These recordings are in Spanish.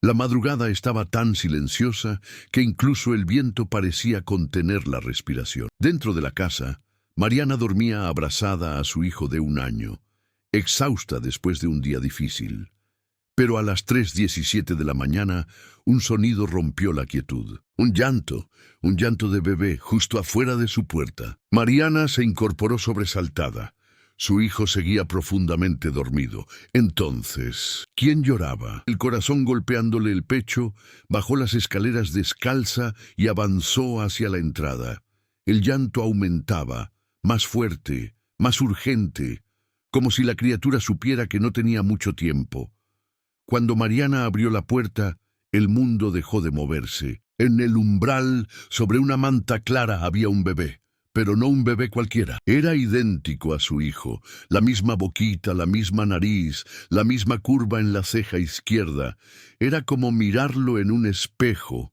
La madrugada estaba tan silenciosa que incluso el viento parecía contener la respiración. Dentro de la casa, Mariana dormía abrazada a su hijo de 1 año, exhausta después de un día difícil. Pero a las 3:17 de la mañana, un sonido rompió la quietud. Un llanto de bebé justo afuera de su puerta. Mariana se incorporó sobresaltada. Su hijo seguía profundamente dormido. Entonces, ¿quién lloraba? El corazón golpeándole el pecho, bajó las escaleras descalza y avanzó hacia la entrada. El llanto aumentaba, más fuerte, más urgente, como si la criatura supiera que no tenía mucho tiempo. Cuando Mariana abrió la puerta, el mundo dejó de moverse. En el umbral, sobre una manta clara, había un bebé. Pero no un bebé cualquiera. Era idéntico a su hijo. La misma boquita, la misma nariz, la misma curva en la ceja izquierda. Era como mirarlo en un espejo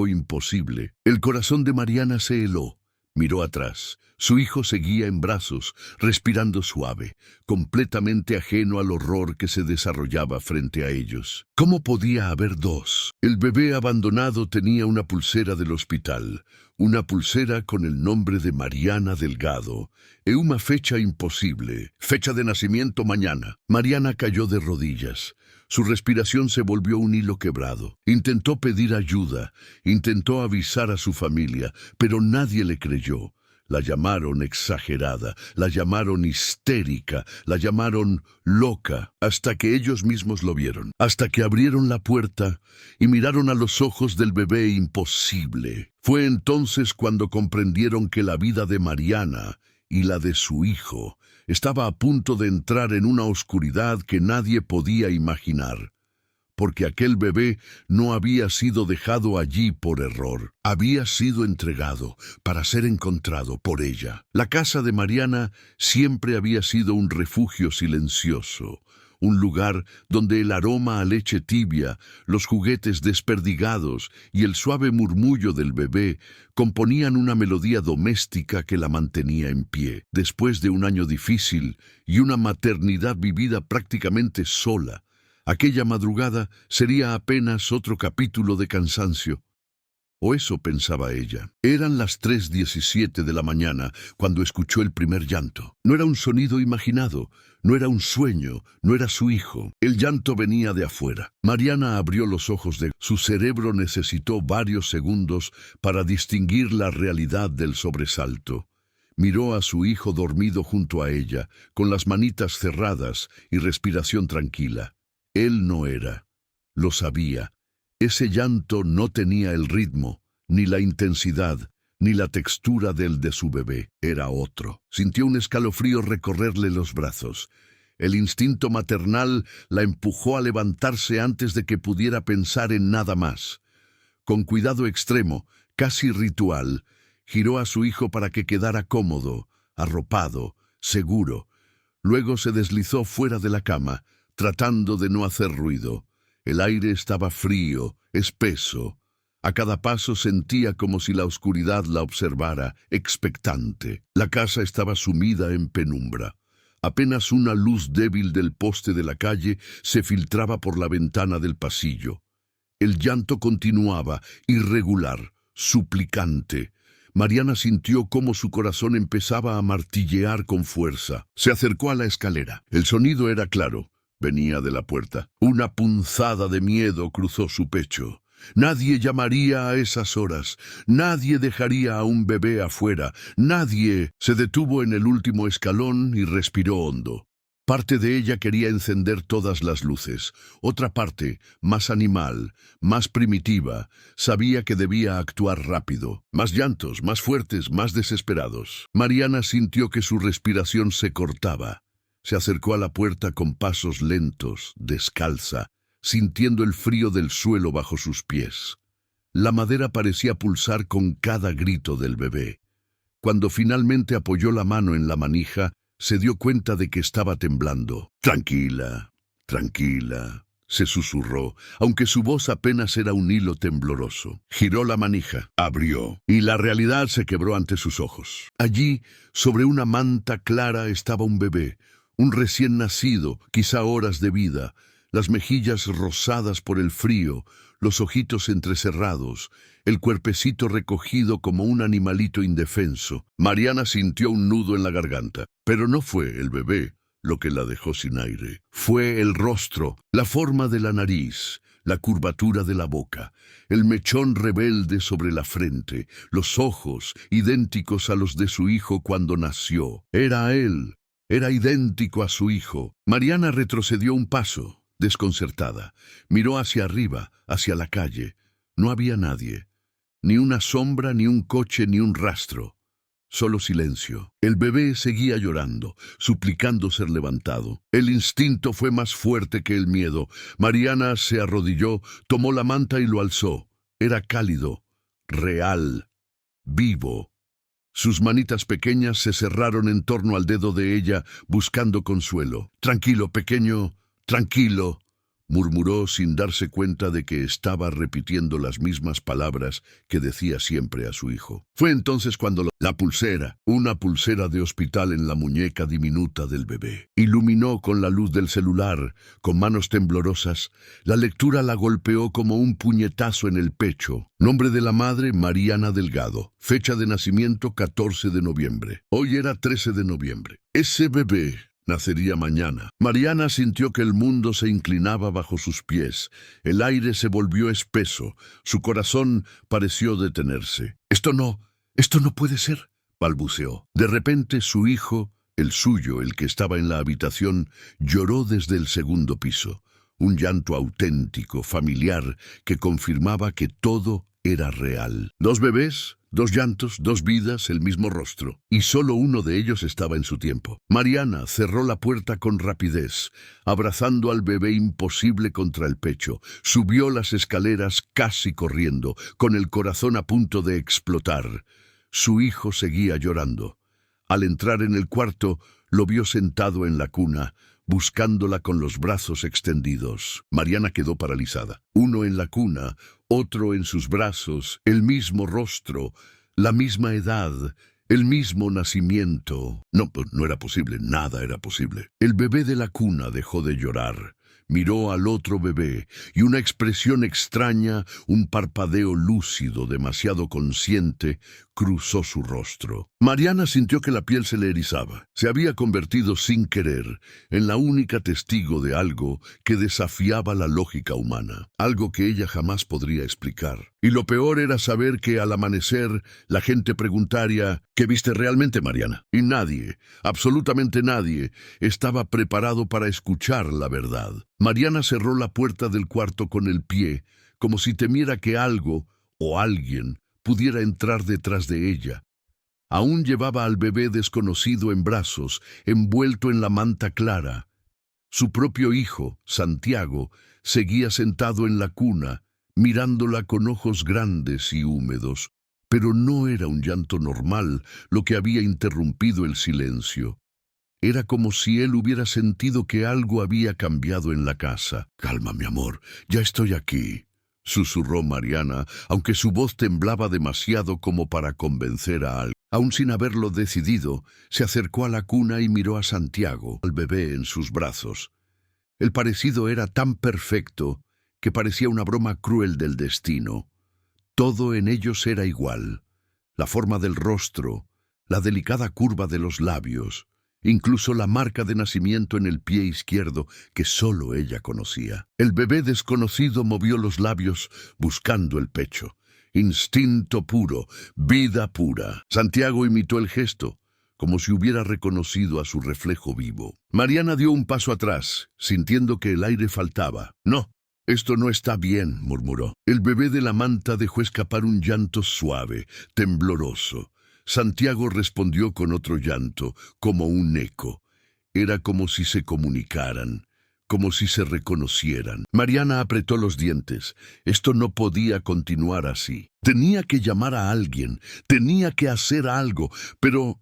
imposible. El corazón de Mariana se heló. Miró atrás. Su hijo seguía en brazos, respirando suave, completamente ajeno al horror que se desarrollaba frente a ellos. ¿Cómo podía haber dos? El bebé abandonado tenía una pulsera del hospital, una pulsera con el nombre de Mariana Delgado, y una fecha imposible, fecha de nacimiento mañana. Mariana cayó de rodillas. Su respiración se volvió un hilo quebrado. Intentó pedir ayuda, intentó avisar a su familia, pero nadie le creyó. La llamaron exagerada, la llamaron histérica, la llamaron loca, hasta que ellos mismos lo vieron, hasta que abrieron la puerta y miraron a los ojos del bebé imposible. Fue entonces cuando comprendieron que la vida de Mariana y la de su hijo estaba a punto de entrar en una oscuridad que nadie podía imaginar. Porque aquel bebé no había sido dejado allí por error. Había sido entregado para ser encontrado por ella. La casa de Mariana siempre había sido un refugio silencioso, un lugar donde el aroma a leche tibia, los juguetes desperdigados y el suave murmullo del bebé componían una melodía doméstica que la mantenía en pie. Después de un año difícil y una maternidad vivida prácticamente sola, aquella madrugada sería apenas otro capítulo de cansancio. O eso pensaba ella. Eran las 3:17 de la mañana cuando escuchó el primer llanto. No era un sonido imaginado, no era un sueño, no era su hijo. El llanto venía de afuera. Mariana abrió los ojos su cerebro necesitó varios segundos para distinguir la realidad del sobresalto. Miró a su hijo dormido junto a ella, con las manitas cerradas y respiración tranquila. Él no era. Lo sabía. Ese llanto no tenía el ritmo, ni la intensidad, ni la textura del de su bebé. Era otro. Sintió un escalofrío recorrerle los brazos. El instinto maternal la empujó a levantarse antes de que pudiera pensar en nada más. Con cuidado extremo, casi ritual, giró a su hijo para que quedara cómodo, arropado, seguro. Luego se deslizó fuera de la cama, tratando de no hacer ruido. El aire estaba frío, espeso. A cada paso sentía como si la oscuridad la observara, expectante. La casa estaba sumida en penumbra. Apenas una luz débil del poste de la calle se filtraba por la ventana del pasillo. El llanto continuaba, irregular, suplicante. Mariana sintió cómo su corazón empezaba a martillear con fuerza. Se acercó a la escalera. El sonido era claro. Venía de la puerta. Una punzada de miedo cruzó su pecho. Nadie llamaría a esas horas. Nadie dejaría a un bebé afuera. Nadie. Se detuvo en el último escalón y respiró hondo. Parte de ella quería encender todas las luces. Otra parte, más animal, más primitiva, sabía que debía actuar rápido. Más llantos, más fuertes, más desesperados. Mariana sintió que su respiración se cortaba. Se acercó a la puerta con pasos lentos, descalza, sintiendo el frío del suelo bajo sus pies. La madera parecía pulsar con cada grito del bebé. Cuando finalmente apoyó la mano en la manija, se dio cuenta de que estaba temblando. «Tranquila, tranquila», se susurró, aunque su voz apenas era un hilo tembloroso. Giró la manija, abrió, y la realidad se quebró ante sus ojos. Allí, sobre una manta clara, estaba un bebé, un recién nacido, quizá horas de vida. las mejillas rosadas por el frío, los ojitos entrecerrados, el cuerpecito recogido como un animalito indefenso. Mariana sintió un nudo en la garganta, pero no fue el bebé lo que la dejó sin aire. Fue el rostro, la forma de la nariz, la curvatura de la boca, el mechón rebelde sobre la frente, los ojos idénticos a los de su hijo cuando nació. Era él, era idéntico a su hijo. Mariana retrocedió un paso, desconcertada. Miró hacia arriba, hacia la calle. No había nadie. Ni una sombra, ni un coche, ni un rastro. Solo silencio. El bebé seguía llorando, suplicando ser levantado. El instinto fue más fuerte que el miedo. Mariana se arrodilló, tomó la manta y lo alzó. Era cálido, real, vivo. Sus manitas pequeñas se cerraron en torno al dedo de ella, buscando consuelo. «Tranquilo, pequeño, tranquilo», murmuró sin darse cuenta de que estaba repitiendo las mismas palabras que decía siempre a su hijo. Fue entonces cuando la pulsera, una pulsera de hospital en la muñeca diminuta del bebé, iluminó con la luz del celular, con manos temblorosas. La lectura la golpeó como un puñetazo en el pecho. Nombre de la madre, Mariana Delgado. Fecha de nacimiento, 14 de noviembre. Hoy era 13 de noviembre. Ese bebé nacería mañana. Mariana sintió que el mundo se inclinaba bajo sus pies. El aire se volvió espeso. Su corazón pareció detenerse. Esto no puede ser», balbuceó. De repente su hijo, el suyo, el que estaba en la habitación, lloró desde el segundo piso. Un llanto auténtico, familiar, que confirmaba que todo era real. Dos bebés, dos llantos, dos vidas, el mismo rostro. Y solo uno de ellos estaba en su tiempo. Mariana cerró la puerta con rapidez, abrazando al bebé imposible contra el pecho. Subió las escaleras casi corriendo, con el corazón a punto de explotar. Su hijo seguía llorando. Al entrar en el cuarto, lo vio sentado en la cuna, buscándola con los brazos extendidos. Mariana quedó paralizada. Uno en la cuna, otro en sus brazos, el mismo rostro, la misma edad, el mismo nacimiento. No era posible, nada era posible. El bebé de la cuna dejó de llorar. Miró al otro bebé y una expresión extraña, un parpadeo lúcido, demasiado consciente, cruzó su rostro. Mariana sintió que la piel se le erizaba. Se había convertido sin querer en la única testigo de algo que desafiaba la lógica humana, algo que ella jamás podría explicar. Y lo peor era saber que al amanecer la gente preguntaría: «¿Qué viste realmente, Mariana?». Y nadie, absolutamente nadie, estaba preparado para escuchar la verdad. Mariana cerró la puerta del cuarto con el pie, como si temiera que algo o alguien pudiera entrar detrás de ella. Aún llevaba al bebé desconocido en brazos, envuelto en la manta clara. Su propio hijo, Santiago, seguía sentado en la cuna, mirándola con ojos grandes y húmedos. Pero no era un llanto normal lo que había interrumpido el silencio. Era como si él hubiera sentido que algo había cambiado en la casa. «Calma, mi amor, ya estoy aquí», susurró Mariana, aunque su voz temblaba demasiado como para convencer a alguien. Aún sin haberlo decidido, se acercó a la cuna y miró a Santiago, al bebé en sus brazos. El parecido era tan perfecto que parecía una broma cruel del destino. Todo en ellos era igual: la forma del rostro, la delicada curva de los labios, incluso la marca de nacimiento en el pie izquierdo que solo ella conocía. El bebé desconocido movió los labios buscando el pecho. Instinto puro, vida pura. Santiago imitó el gesto, como si hubiera reconocido a su reflejo vivo. Mariana dio un paso atrás, sintiendo que el aire faltaba. «No, esto no está bien», murmuró. El bebé de la manta dejó escapar un llanto suave, tembloroso. Santiago respondió con otro llanto, como un eco. Era como si se comunicaran, como si se reconocieran. Mariana apretó los dientes. Esto no podía continuar así. Tenía que llamar a alguien, tenía que hacer algo, pero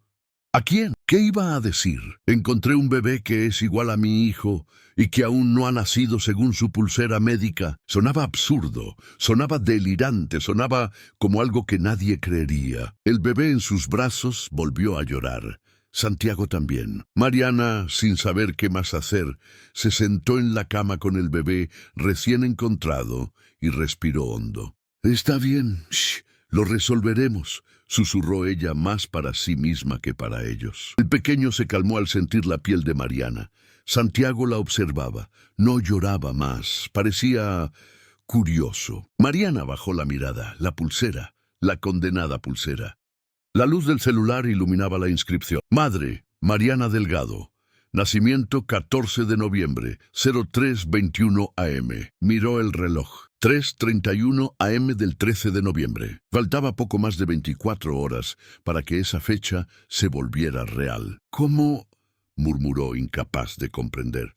¿a quién? ¿Qué iba a decir? «Encontré un bebé que es igual a mi hijo y que aún no ha nacido según su pulsera médica». Sonaba absurdo, sonaba delirante, sonaba como algo que nadie creería. El bebé en sus brazos volvió a llorar. Santiago también. Mariana, sin saber qué más hacer, se sentó en la cama con el bebé recién encontrado y respiró hondo. «Está bien, shh, lo resolveremos», susurró ella más para sí misma que para ellos. El pequeño se calmó al sentir la piel de Mariana. Santiago la observaba. No lloraba más. Parecía curioso. Mariana bajó la mirada. La pulsera. La condenada pulsera. La luz del celular iluminaba la inscripción. Madre, Mariana Delgado. Nacimiento 14 de noviembre, 03:21 AM. Miró el reloj. 3:31 AM del 13 de noviembre. Faltaba poco más de 24 horas para que esa fecha se volviera real. «¿Cómo?», murmuró, incapaz de comprender.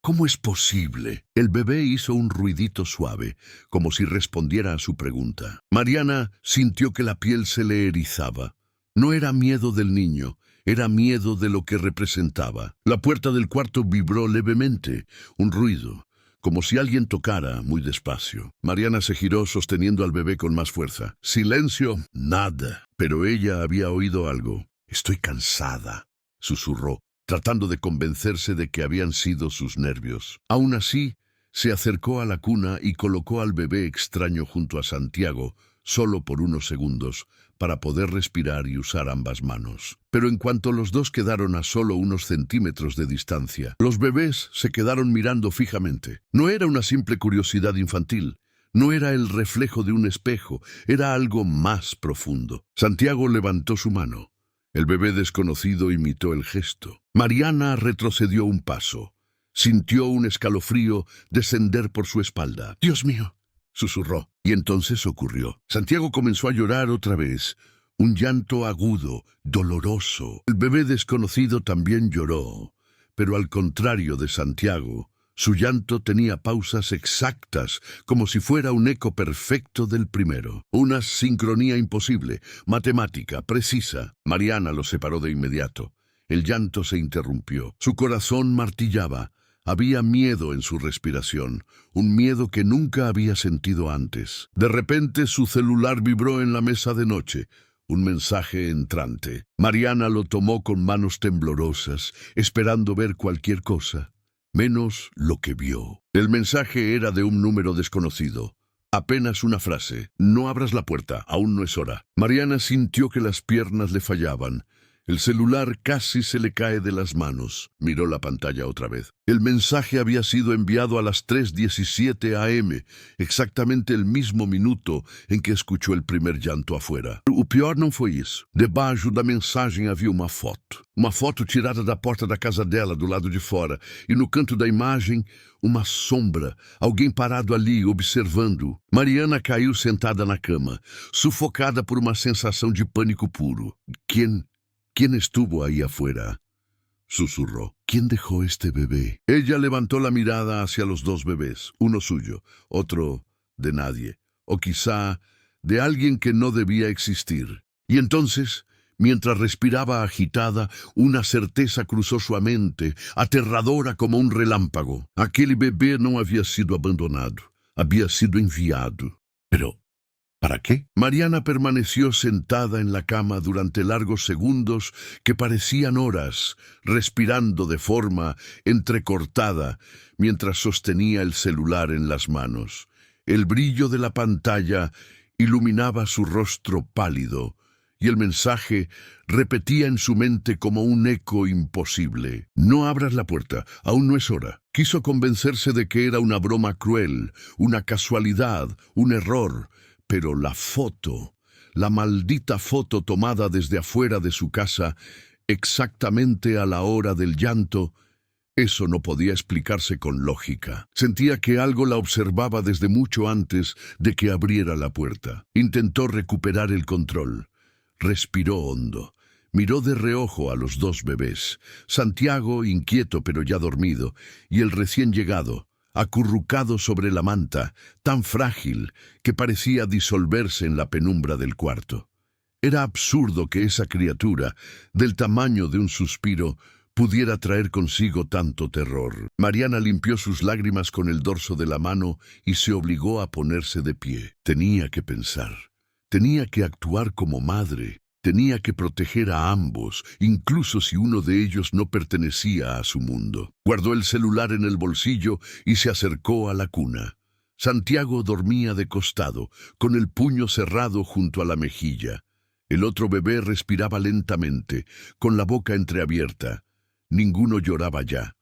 «¿Cómo es posible?». El bebé hizo un ruidito suave, como si respondiera a su pregunta. Mariana sintió que la piel se le erizaba. No era miedo del niño, era miedo de lo que representaba. La puerta del cuarto vibró levemente, un ruido, como si alguien tocara muy despacio. Mariana se giró sosteniendo al bebé con más fuerza. Silencio, nada. Pero ella había oído algo. «Estoy cansada», susurró, tratando de convencerse de que habían sido sus nervios. Aún así, se acercó a la cuna y colocó al bebé extraño junto a Santiago, solo por unos segundos, para poder respirar y usar ambas manos. Pero en cuanto los dos quedaron a solo unos centímetros de distancia, los bebés se quedaron mirando fijamente. No era una simple curiosidad infantil, no era el reflejo de un espejo, era algo más profundo. Santiago levantó su mano. El bebé desconocido imitó el gesto. Mariana retrocedió un paso. Sintió un escalofrío descender por su espalda. «Dios mío», susurró. Y entonces ocurrió. Santiago comenzó a llorar otra vez. Un llanto agudo, doloroso. El bebé desconocido también lloró. Pero al contrario de Santiago, su llanto tenía pausas exactas, como si fuera un eco perfecto del primero. Una sincronía imposible, matemática, precisa. Mariana lo separó de inmediato. El llanto se interrumpió. Su corazón martillaba. Había miedo en su respiración, un miedo que nunca había sentido antes. De repente su celular vibró en la mesa de noche. Un mensaje entrante. Mariana lo tomó con manos temblorosas, esperando ver cualquier cosa, menos lo que vio. El mensaje era de un número desconocido. Apenas una frase. «No abras la puerta, aún no es hora». Mariana sintió que las piernas le fallaban. El celular casi se le cae de las manos. Miró la pantalla otra vez. El mensaje había sido enviado a las 3:17 AM, exactamente el mismo minuto en que escuchó el primer llanto afuera. O pior não foi isso. Debaixo da mensagem havia uma foto. Uma foto tirada da porta da casa dela, do lado de fora. E no canto da imagem, uma sombra. Alguém parado ali, observando. Mariana caiu sentada na cama, sufocada por uma sensação de pânico puro. ¿Quién estuvo ahí afuera?», susurró. «¿Quién dejó este bebé?». Ella levantó la mirada hacia los dos bebés, uno suyo, otro de nadie, o quizá de alguien que no debía existir. Y entonces, mientras respiraba agitada, una certeza cruzó su mente, aterradora como un relámpago. Aquel bebé no había sido abandonado, había sido enviado. Pero ¿para qué? Mariana permaneció sentada en la cama durante largos segundos que parecían horas, respirando de forma entrecortada mientras sostenía el celular en las manos. El brillo de la pantalla iluminaba su rostro pálido y el mensaje repetía en su mente como un eco imposible. «No abras la puerta, aún no es hora». Quiso convencerse de que era una broma cruel, una casualidad, un error. Pero la foto, la maldita foto tomada desde afuera de su casa, exactamente a la hora del llanto, eso no podía explicarse con lógica. Sentía que algo la observaba desde mucho antes de que abriera la puerta. Intentó recuperar el control. Respiró hondo. Miró de reojo a los dos bebés, Santiago, inquieto pero ya dormido, y el recién llegado, acurrucado sobre la manta, tan frágil que parecía disolverse en la penumbra del cuarto. Era absurdo que esa criatura, del tamaño de un suspiro, pudiera traer consigo tanto terror. Mariana limpió sus lágrimas con el dorso de la mano y se obligó a ponerse de pie. Tenía que pensar, tenía que actuar como madre. Tenía que proteger a ambos, incluso si uno de ellos no pertenecía a su mundo. Guardó el celular en el bolsillo y se acercó a la cuna. Santiago dormía de costado, con el puño cerrado junto a la mejilla. El otro bebé respiraba lentamente, con la boca entreabierta. Ninguno lloraba ya.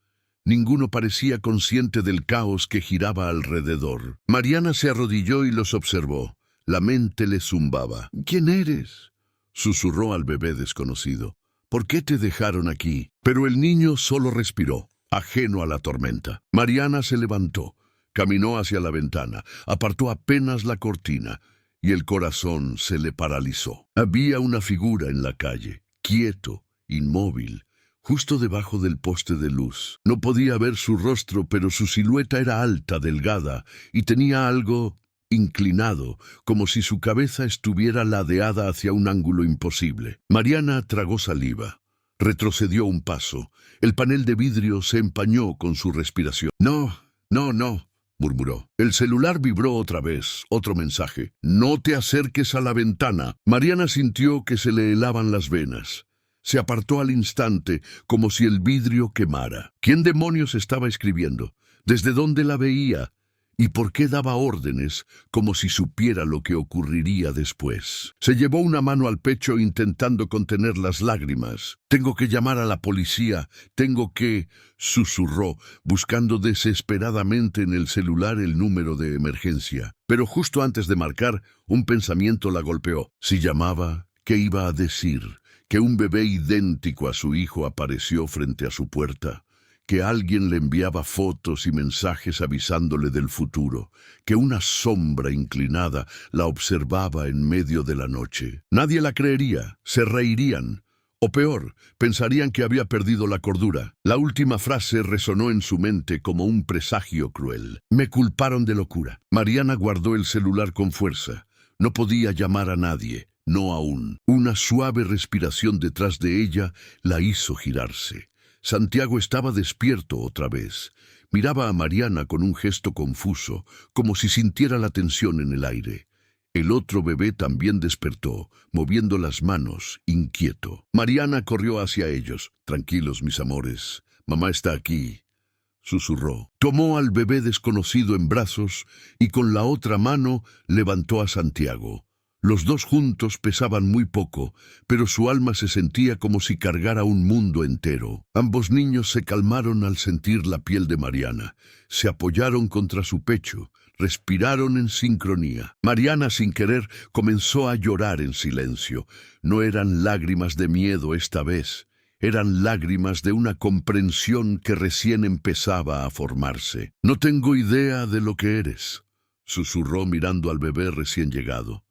Ninguno parecía consciente del caos que giraba alrededor. Mariana se arrodilló y los observó. La mente le zumbaba. «¿Quién eres?», susurró al bebé desconocido. «¿Por qué te dejaron aquí?». Pero el niño solo respiró, ajeno a la tormenta. Mariana se levantó, caminó hacia la ventana, apartó apenas la cortina, y el corazón se le paralizó. Había una figura en la calle, quieto, inmóvil, justo debajo del poste de luz. No podía ver su rostro, pero su silueta era alta, delgada, y tenía algo inclinado, como si su cabeza estuviera ladeada hacia un ángulo imposible. Mariana tragó saliva. Retrocedió un paso. El panel de vidrio se empañó con su respiración. «No, no, no», murmuró. El celular vibró otra vez. Otro mensaje. «No te acerques a la ventana». Mariana sintió que se le helaban las venas. Se apartó al instante, como si el vidrio quemara. ¿Quién demonios estaba escribiendo? ¿Desde dónde la veía? ¿Y por qué daba órdenes, como si supiera lo que ocurriría después? Se llevó una mano al pecho intentando contener las lágrimas. «Tengo que llamar a la policía, tengo que…», susurró, buscando desesperadamente en el celular el número de emergencia. Pero justo antes de marcar, un pensamiento la golpeó. Si llamaba, ¿qué iba a decir? ¿Que un bebé idéntico a su hijo apareció frente a su puerta? ¿Que alguien le enviaba fotos y mensajes avisándole del futuro? ¿Que una sombra inclinada la observaba en medio de la noche? Nadie la creería, se reirían. O peor, pensarían que había perdido la cordura. La última frase resonó en su mente como un presagio cruel. «Me culparon de locura». Mariana guardó el celular con fuerza. No podía llamar a nadie, no aún. Una suave respiración detrás de ella la hizo girarse. Santiago estaba despierto otra vez. Miraba a Mariana con un gesto confuso, como si sintiera la tensión en el aire. El otro bebé también despertó, moviendo las manos, inquieto. Mariana corrió hacia ellos. «Tranquilos, mis amores. Mamá está aquí», susurró. Tomó al bebé desconocido en brazos y con la otra mano levantó a Santiago. Los dos juntos pesaban muy poco, pero su alma se sentía como si cargara un mundo entero. Ambos niños se calmaron al sentir la piel de Mariana. Se apoyaron contra su pecho, respiraron en sincronía. Mariana, sin querer, comenzó a llorar en silencio. No eran lágrimas de miedo esta vez. Eran lágrimas de una comprensión que recién empezaba a formarse. «No tengo idea de lo que eres», susurró mirando al bebé recién llegado.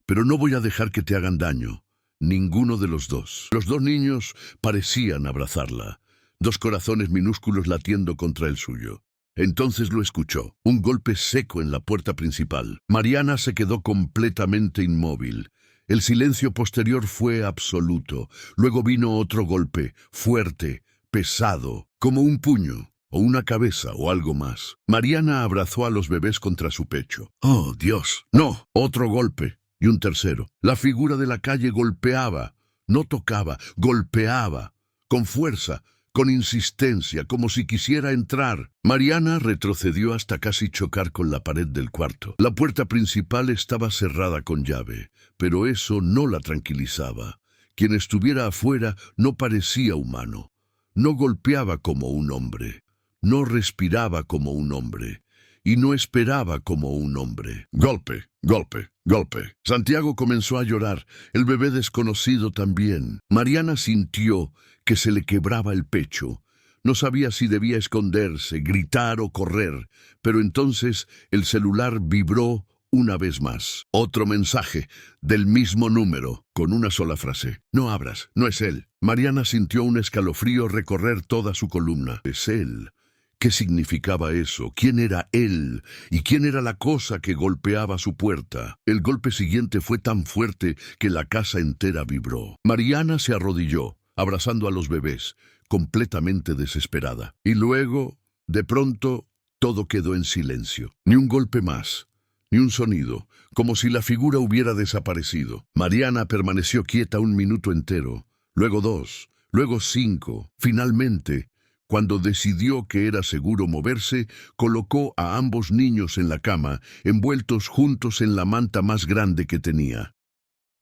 «Pero no voy a dejar que te hagan daño, ninguno de los dos». Los dos niños parecían abrazarla, dos corazones minúsculos latiendo contra el suyo. Entonces lo escuchó, un golpe seco en la puerta principal. Mariana se quedó completamente inmóvil. El silencio posterior fue absoluto. Luego vino otro golpe, fuerte, pesado, como un puño, o una cabeza, o algo más. Mariana abrazó a los bebés contra su pecho. «Oh, Dios, no», otro golpe. Y un tercero. La figura de la calle golpeaba, no tocaba, golpeaba, con fuerza, con insistencia, como si quisiera entrar. Mariana retrocedió hasta casi chocar con la pared del cuarto. La puerta principal estaba cerrada con llave, pero eso no la tranquilizaba. Quien estuviera afuera no parecía humano. No golpeaba como un hombre, no respiraba como un hombre, y no esperaba como un hombre. Golpe, golpe, golpe. Santiago comenzó a llorar, el bebé desconocido también. Mariana sintió que se le quebraba el pecho. No sabía si debía esconderse, gritar o correr, pero entonces el celular vibró una vez más. Otro mensaje, del mismo número, con una sola frase. «No abras, no es él». Mariana sintió un escalofrío recorrer toda su columna. «Es él». ¿Qué significaba eso? ¿Quién era él? ¿Y quién era la cosa que golpeaba su puerta? El golpe siguiente fue tan fuerte que la casa entera vibró. Mariana se arrodilló, abrazando a los bebés, completamente desesperada. Y luego, de pronto, todo quedó en silencio. Ni un golpe más, ni un sonido, como si la figura hubiera desaparecido. Mariana permaneció quieta un minuto entero, luego 2, luego 5. Finalmente, cuando decidió que era seguro moverse, colocó a ambos niños en la cama, envueltos juntos en la manta más grande que tenía.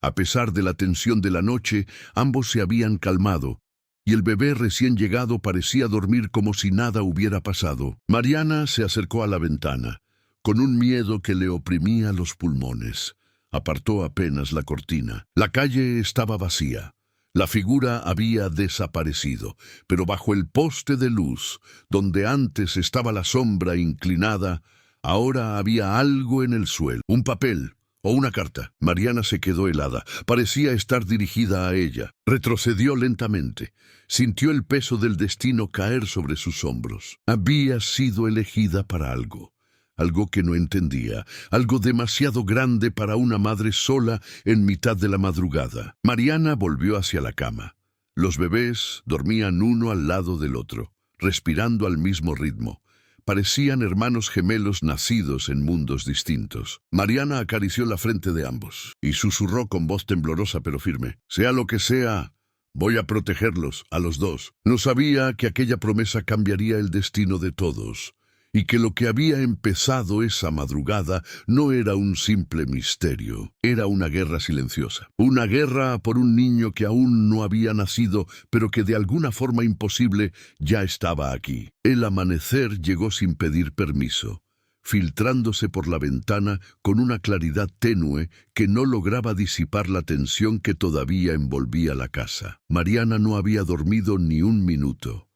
A pesar de la tensión de la noche, ambos se habían calmado, y el bebé recién llegado parecía dormir como si nada hubiera pasado. Mariana se acercó a la ventana, con un miedo que le oprimía los pulmones. Apartó apenas la cortina. La calle estaba vacía. La figura había desaparecido, pero bajo el poste de luz, donde antes estaba la sombra inclinada, ahora había algo en el suelo. Un papel o una carta. Mariana se quedó helada. Parecía estar dirigida a ella. Retrocedió lentamente. Sintió el peso del destino caer sobre sus hombros. Había sido elegida para algo. Algo que no entendía, algo demasiado grande para una madre sola en mitad de la madrugada. Mariana volvió hacia la cama. Los bebés dormían uno al lado del otro, respirando al mismo ritmo. Parecían hermanos gemelos nacidos en mundos distintos. Mariana acarició la frente de ambos y susurró con voz temblorosa pero firme: «Sea lo que sea, voy a protegerlos, a los dos». No sabía que aquella promesa cambiaría el destino de todos, y que lo que había empezado esa madrugada no era un simple misterio, era una guerra silenciosa. Una guerra por un niño que aún no había nacido, pero que de alguna forma imposible ya estaba aquí. El amanecer llegó sin pedir permiso, filtrándose por la ventana con una claridad tenue que no lograba disipar la tensión que todavía envolvía la casa. Mariana no había dormido ni un minuto.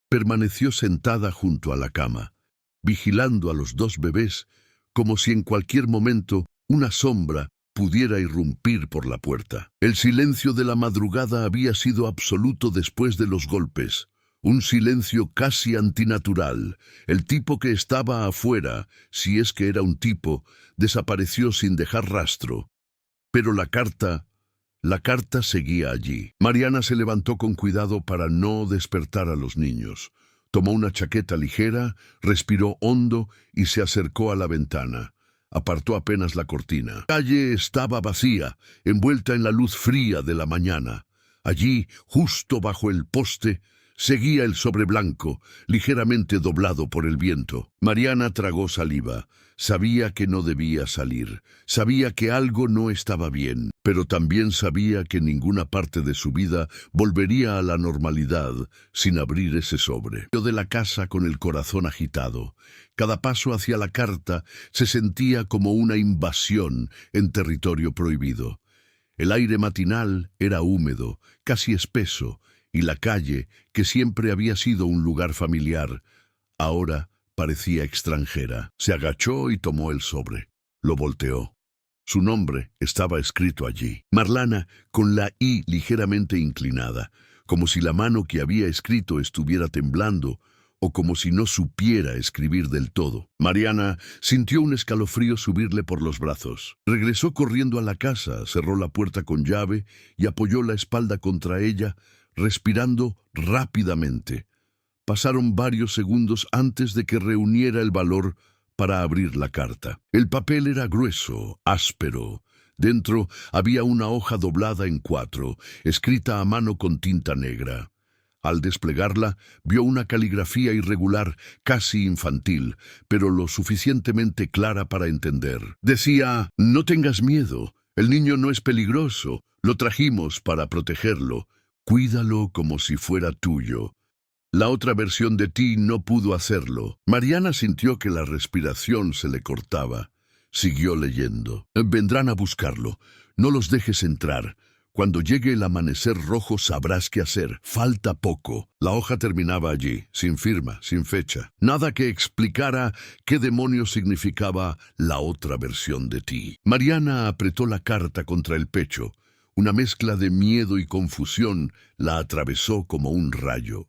Permaneció sentada junto a la cama, vigilando a los dos bebés, como si en cualquier momento una sombra pudiera irrumpir por la puerta. El silencio de la madrugada había sido absoluto después de los golpes, un silencio casi antinatural. El tipo que estaba afuera, si es que era un tipo, desapareció sin dejar rastro. Pero la carta seguía allí. Mariana se levantó con cuidado para no despertar a los niños. Tomó una chaqueta ligera, respiró hondo y se acercó a la ventana. Apartó apenas la cortina. La calle estaba vacía, envuelta en la luz fría de la mañana. Allí, justo bajo el poste, seguía el sobre blanco, ligeramente doblado por el viento. Mariana tragó saliva. Sabía que no debía salir. Sabía que algo no estaba bien, pero también sabía que ninguna parte de su vida volvería a la normalidad sin abrir ese sobre. Salió de la casa con el corazón agitado. Cada paso hacia la carta se sentía como una invasión en territorio prohibido. El aire matinal era húmedo, casi espeso, y la calle, que siempre había sido un lugar familiar, ahora parecía extranjera. Se agachó y tomó el sobre. Lo volteó. Su nombre estaba escrito allí. Marlana, con la I ligeramente inclinada, como si la mano que había escrito estuviera temblando, o como si no supiera escribir del todo. Mariana sintió un escalofrío subirle por los brazos. Regresó corriendo a la casa, cerró la puerta con llave y apoyó la espalda contra ella, respirando rápidamente. Pasaron varios segundos antes de que reuniera el valor para abrir la carta. El papel era grueso, áspero. Dentro había una hoja doblada en 4, escrita a mano con tinta negra. Al desplegarla, vio una caligrafía irregular, casi infantil, pero lo suficientemente clara para entender. Decía: «No tengas miedo, el niño no es peligroso, lo trajimos para protegerlo. Cuídalo como si fuera tuyo. La otra versión de ti no pudo hacerlo». Mariana sintió que la respiración se le cortaba. Siguió leyendo. «Vendrán a buscarlo. No los dejes entrar. Cuando llegue el amanecer rojo sabrás qué hacer. Falta poco». La hoja terminaba allí, sin firma, sin fecha. Nada que explicara qué demonios significaba la otra versión de ti. Mariana apretó la carta contra el pecho. Una mezcla de miedo y confusión la atravesó como un rayo.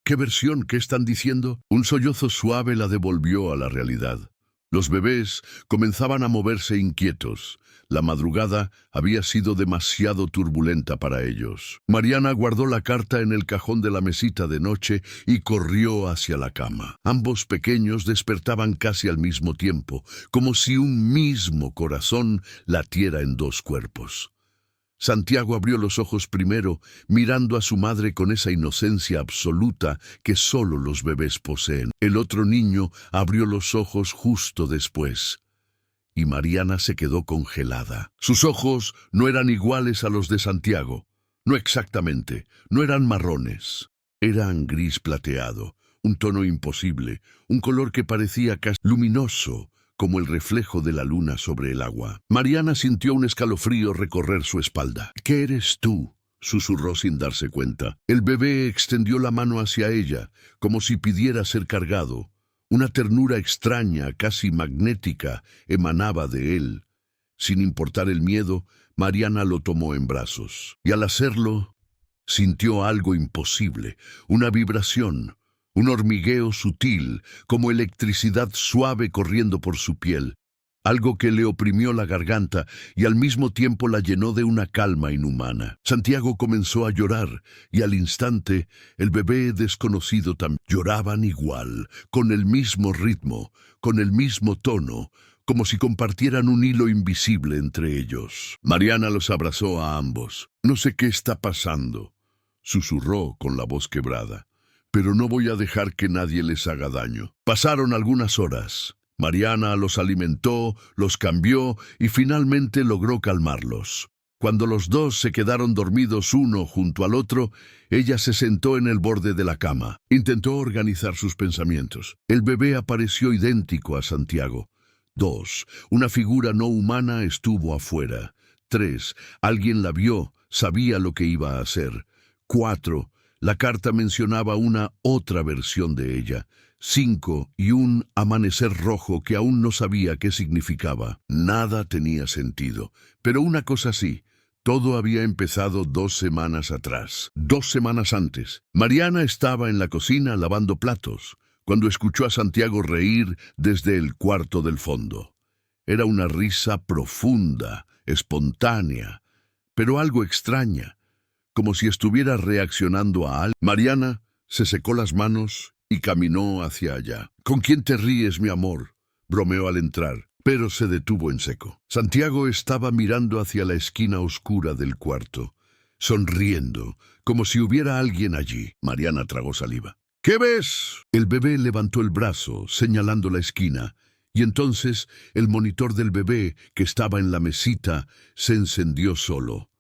¿Qué versión? ¿Qué están diciendo? Un sollozo suave la devolvió a la realidad. Los bebés comenzaban a moverse inquietos. La madrugada había sido demasiado turbulenta para ellos. Mariana guardó la carta en el cajón de la mesita de noche y corrió hacia la cama. Ambos pequeños despertaban casi al mismo tiempo, como si un mismo corazón latiera en dos cuerpos. Santiago abrió los ojos primero, mirando a su madre con esa inocencia absoluta que solo los bebés poseen. El otro niño abrió los ojos justo después, y Mariana se quedó congelada. Sus ojos no eran iguales a los de Santiago. No exactamente, no eran marrones. Eran gris plateado, un tono imposible, un color que parecía casi luminoso, como el reflejo de la luna sobre el agua. Mariana sintió un escalofrío recorrer su espalda. «¿Qué eres tú?», susurró sin darse cuenta. El bebé extendió la mano hacia ella, como si pidiera ser cargado. Una ternura extraña, casi magnética, emanaba de él. Sin importar el miedo, Mariana lo tomó en brazos. Y al hacerlo, sintió algo imposible, una vibración, un hormigueo sutil, como electricidad suave corriendo por su piel. Algo que le oprimió la garganta y al mismo tiempo la llenó de una calma inhumana. Santiago comenzó a llorar y al instante el bebé desconocido también. Lloraban igual, con el mismo ritmo, con el mismo tono, como si compartieran un hilo invisible entre ellos. Mariana los abrazó a ambos. «No sé qué está pasando», susurró con la voz quebrada, «pero no voy a dejar que nadie les haga daño». Pasaron algunas horas. Mariana los alimentó, los cambió y finalmente logró calmarlos. Cuando los dos se quedaron dormidos uno junto al otro, ella se sentó en el borde de la cama. Intentó organizar sus pensamientos. El bebé apareció idéntico a Santiago. 2. Una figura no humana estuvo afuera. 3. Alguien la vio, sabía lo que iba a hacer. 4. La carta mencionaba una otra versión de ella. 5. Y un amanecer rojo que aún no sabía qué significaba. Nada tenía sentido, pero una cosa sí. Todo había empezado 2 semanas atrás. 2 semanas antes. Mariana estaba en la cocina lavando platos, cuando escuchó a Santiago reír desde el cuarto del fondo. Era una risa profunda, espontánea, pero algo extraña, como si estuviera reaccionando a algo. Mariana se secó las manos y caminó hacia allá. «¿Con quién te ríes, mi amor?», bromeó al entrar, pero se detuvo en seco. Santiago estaba mirando hacia la esquina oscura del cuarto, sonriendo, como si hubiera alguien allí. Mariana tragó saliva. «¿Qué ves?». El bebé levantó el brazo, señalando la esquina, y entonces el monitor del bebé, que estaba en la mesita, se encendió solo.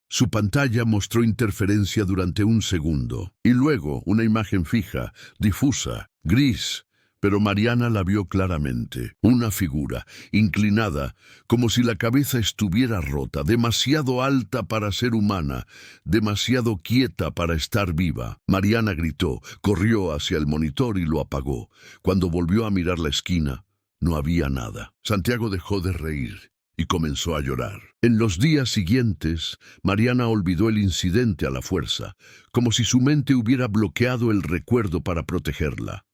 Su pantalla mostró interferencia durante un segundo, y luego una imagen fija, difusa, gris, pero Mariana la vio claramente. Una figura, inclinada, como si la cabeza estuviera rota, demasiado alta para ser humana, demasiado quieta para estar viva. Mariana gritó, corrió hacia el monitor y lo apagó. Cuando volvió a mirar la esquina, no había nada. Santiago dejó de reír y comenzó a llorar. En los días siguientes, Mariana olvidó el incidente a la fuerza, como si su mente hubiera bloqueado el recuerdo para protegerla.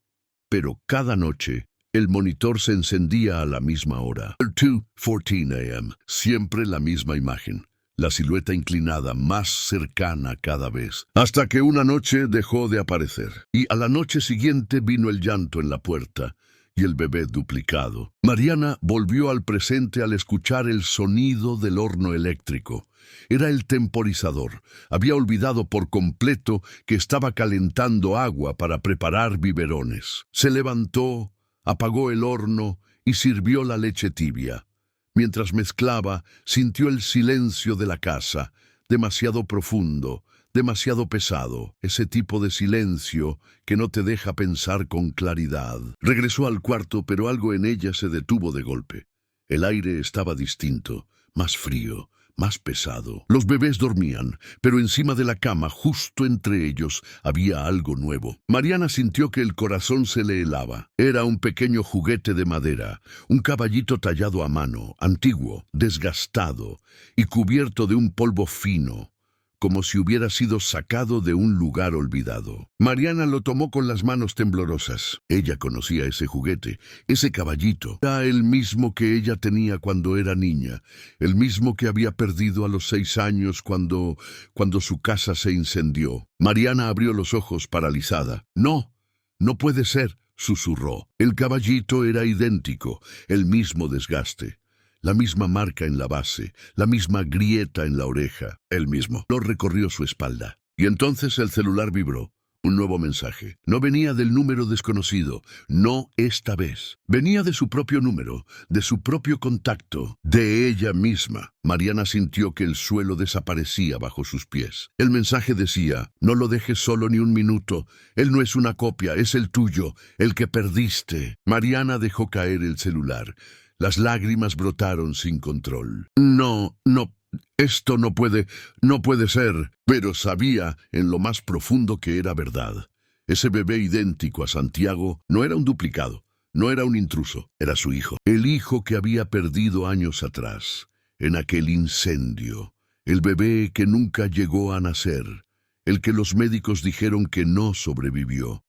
Pero cada noche, el monitor se encendía a la misma hora. 2:14 a.m. Siempre la misma imagen. La silueta inclinada, más cercana cada vez. Hasta que una noche dejó de aparecer. Y a la noche siguiente vino el llanto en la puerta y el bebé duplicado. Mariana volvió al presente al escuchar el sonido del horno eléctrico. Era el temporizador. Había olvidado por completo que estaba calentando agua para preparar biberones. Se levantó, apagó el horno y sirvió la leche tibia. Mientras mezclaba, sintió el silencio de la casa, demasiado profundo, demasiado pesado, ese tipo de silencio que no te deja pensar con claridad. Regresó al cuarto, pero algo en ella se detuvo de golpe. El aire estaba distinto, más frío, más pesado. Los bebés dormían, pero encima de la cama, justo entre ellos, había algo nuevo. Mariana sintió que el corazón se le helaba. Era un pequeño juguete de madera, un caballito tallado a mano, antiguo, desgastado y cubierto de un polvo fino, como si hubiera sido sacado de un lugar olvidado. Mariana lo tomó con las manos temblorosas. Ella conocía ese juguete, ese caballito. Era el mismo que ella tenía cuando era niña, el mismo que había perdido a los 6 años cuando su casa se incendió. Mariana abrió los ojos paralizada. No, no puede ser, susurró. El caballito era idéntico, el mismo desgaste. La misma marca en la base, la misma grieta en la oreja, el mismo. Lo recorrió su espalda. Y entonces el celular vibró. Un nuevo mensaje. No venía del número desconocido, no esta vez. Venía de su propio número, de su propio contacto, de ella misma. Mariana sintió que el suelo desaparecía bajo sus pies. El mensaje decía: no lo dejes solo ni un minuto. Él no es una copia, es el tuyo, el que perdiste. Mariana dejó caer el celular. Las lágrimas brotaron sin control. No, esto no puede ser. Pero sabía en lo más profundo que era verdad. Ese bebé idéntico a Santiago no era un duplicado, no era un intruso, era su hijo. El hijo que había perdido años atrás, en aquel incendio. El bebé que nunca llegó a nacer. El que los médicos dijeron que no sobrevivió.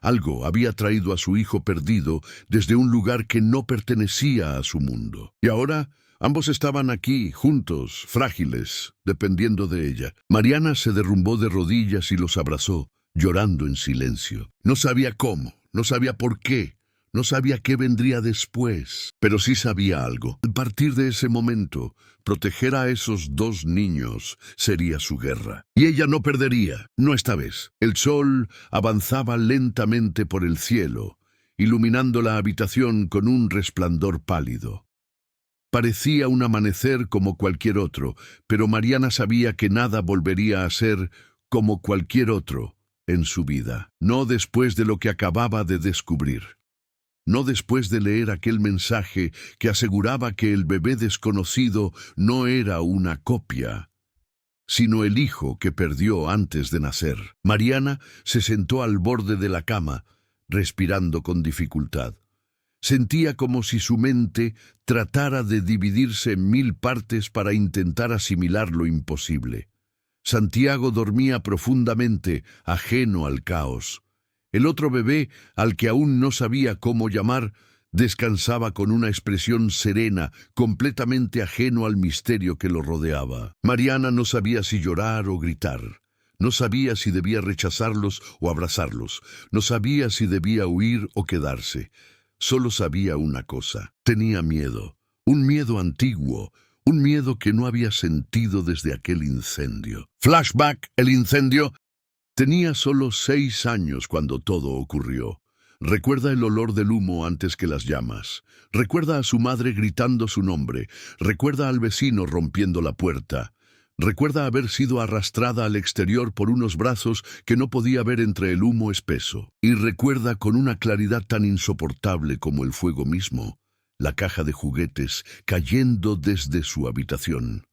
Algo había traído a su hijo perdido desde un lugar que no pertenecía a su mundo. Y ahora ambos estaban aquí, juntos, frágiles, dependiendo de ella. Mariana se derrumbó de rodillas y los abrazó, llorando en silencio. No sabía cómo, no sabía por qué, no sabía qué vendría después, pero sí sabía algo. A partir de ese momento, proteger a esos 2 niños sería su guerra. Y ella no perdería, no esta vez. El sol avanzaba lentamente por el cielo, iluminando la habitación con un resplandor pálido. Parecía un amanecer como cualquier otro, pero Mariana sabía que nada volvería a ser como cualquier otro en su vida. No después de lo que acababa de descubrir. No después de leer aquel mensaje que aseguraba que el bebé desconocido no era una copia, sino el hijo que perdió antes de nacer. Mariana se sentó al borde de la cama, respirando con dificultad. Sentía como si su mente tratara de dividirse en 1000 partes para intentar asimilar lo imposible. Santiago dormía profundamente, ajeno al caos. El otro bebé, al que aún no sabía cómo llamar, descansaba con una expresión serena, completamente ajeno al misterio que lo rodeaba. Mariana no sabía si llorar o gritar. No sabía si debía rechazarlos o abrazarlos. No sabía si debía huir o quedarse. Solo sabía una cosa. Tenía miedo. Un miedo antiguo. Un miedo que no había sentido desde aquel incendio. Flashback, el incendio. Tenía solo 6 años cuando todo ocurrió. Recuerda el olor del humo antes que las llamas. Recuerda a su madre gritando su nombre. Recuerda al vecino rompiendo la puerta. Recuerda haber sido arrastrada al exterior por unos brazos que no podía ver entre el humo espeso. Y recuerda con una claridad tan insoportable como el fuego mismo, la caja de juguetes cayendo desde su habitación.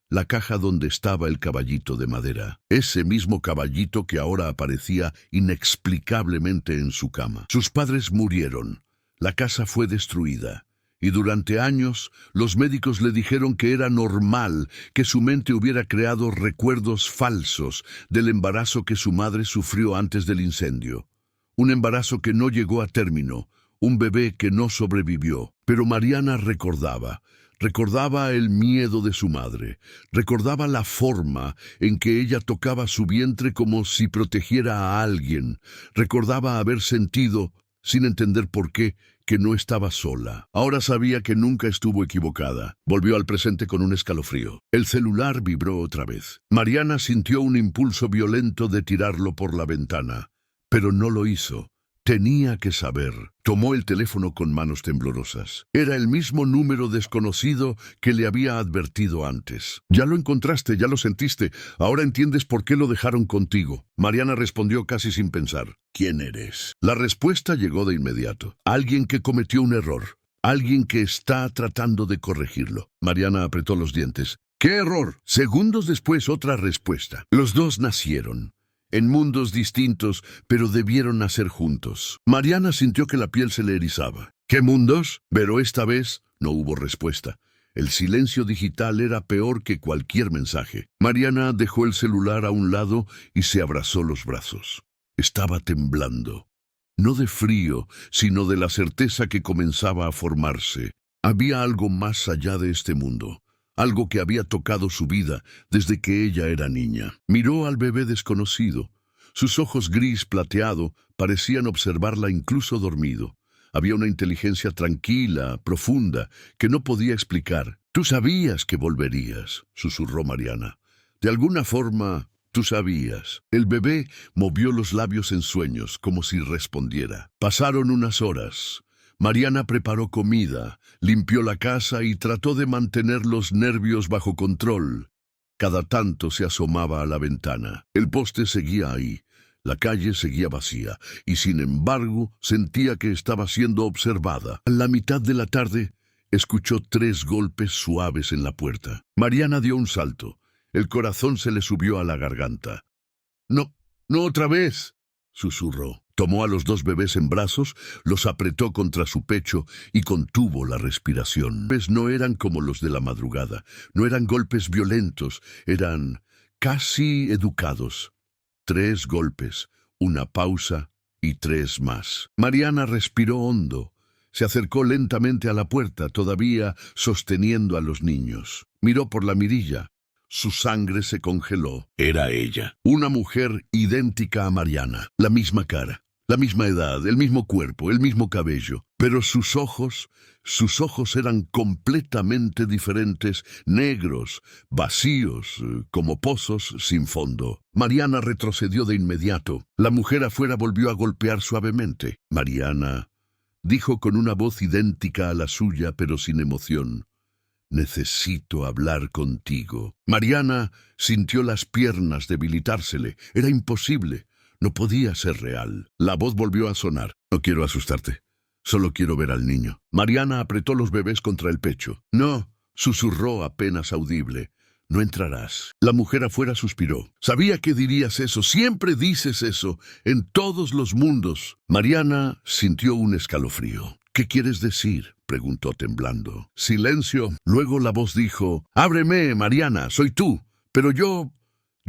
La caja donde estaba el caballito de madera. Ese mismo caballito que ahora aparecía inexplicablemente en su cama. Sus padres murieron. La casa fue destruida. Y durante años, los médicos le dijeron que era normal que su mente hubiera creado recuerdos falsos del embarazo que su madre sufrió antes del incendio. Un embarazo que no llegó a término, un bebé que no sobrevivió. Pero Mariana recordaba el miedo de su madre, recordaba la forma en que ella tocaba su vientre como si protegiera a alguien, recordaba haber sentido, sin entender por qué, que no estaba sola. Ahora sabía que nunca estuvo equivocada. Volvió al presente con un escalofrío. El celular vibró otra vez. Mariana sintió un impulso violento de tirarlo por la ventana, pero no lo hizo. Tenía que saber. Tomó el teléfono con manos temblorosas. Era el mismo número desconocido que le había advertido antes. Ya lo encontraste, ya lo sentiste. Ahora entiendes por qué lo dejaron contigo. Mariana respondió casi sin pensar. ¿Quién eres? La respuesta llegó de inmediato. Alguien que cometió un error. Alguien que está tratando de corregirlo. Mariana apretó los dientes. ¿Qué error? Segundos después, otra respuesta. Los 2 nacieron en mundos distintos, pero debieron nacer juntos. Mariana sintió que la piel se le erizaba. ¿Qué mundos? Pero esta vez no hubo respuesta. El silencio digital era peor que cualquier mensaje. Mariana dejó el celular a un lado y se abrazó los brazos. Estaba temblando. No de frío, sino de la certeza que comenzaba a formarse. Había algo más allá de este mundo. Algo que había tocado su vida desde que ella era niña. Miró al bebé desconocido. Sus ojos gris plateado parecían observarla incluso dormido. Había una inteligencia tranquila, profunda, que no podía explicar. «Tú sabías que volverías», susurró Mariana. «De alguna forma, tú sabías». El bebé movió los labios en sueños, como si respondiera. Pasaron unas horas. Mariana preparó comida, limpió la casa y trató de mantener los nervios bajo control. Cada tanto se asomaba a la ventana. El poste seguía ahí. La calle seguía vacía, y sin embargo sentía que estaba siendo observada. A la mitad de la tarde, escuchó 3 golpes suaves en la puerta. Mariana dio un salto. El corazón se le subió a la garganta. «No, no otra vez», susurró. Tomó a los 2 bebés en brazos, los apretó contra su pecho y contuvo la respiración. Los golpes no eran como los de la madrugada, no eran golpes violentos, eran casi educados. 3 golpes, una pausa y 3 más. Mariana respiró hondo. Se acercó lentamente a la puerta, todavía sosteniendo a los niños. Miró por la mirilla. Su sangre se congeló. Era ella, una mujer idéntica a Mariana. La misma cara, la misma edad, el mismo cuerpo, el mismo cabello. Pero sus ojos eran completamente diferentes, negros, vacíos, como pozos sin fondo. Mariana retrocedió de inmediato. La mujer afuera volvió a golpear suavemente. «Mariana», dijo con una voz idéntica a la suya, pero sin emoción. «Necesito hablar contigo». Mariana sintió las piernas debilitársele. Era imposible. No podía ser real. La voz volvió a sonar. «No quiero asustarte. Solo quiero ver al niño». Mariana apretó los bebés contra el pecho. «No», susurró apenas audible. «No entrarás». La mujer afuera suspiró. «Sabía que dirías eso. Siempre dices eso. En todos los mundos». Mariana sintió un escalofrío. «¿Qué quieres decir?», preguntó temblando. Silencio. Luego la voz dijo: «Ábreme, Mariana, soy tú. Pero yo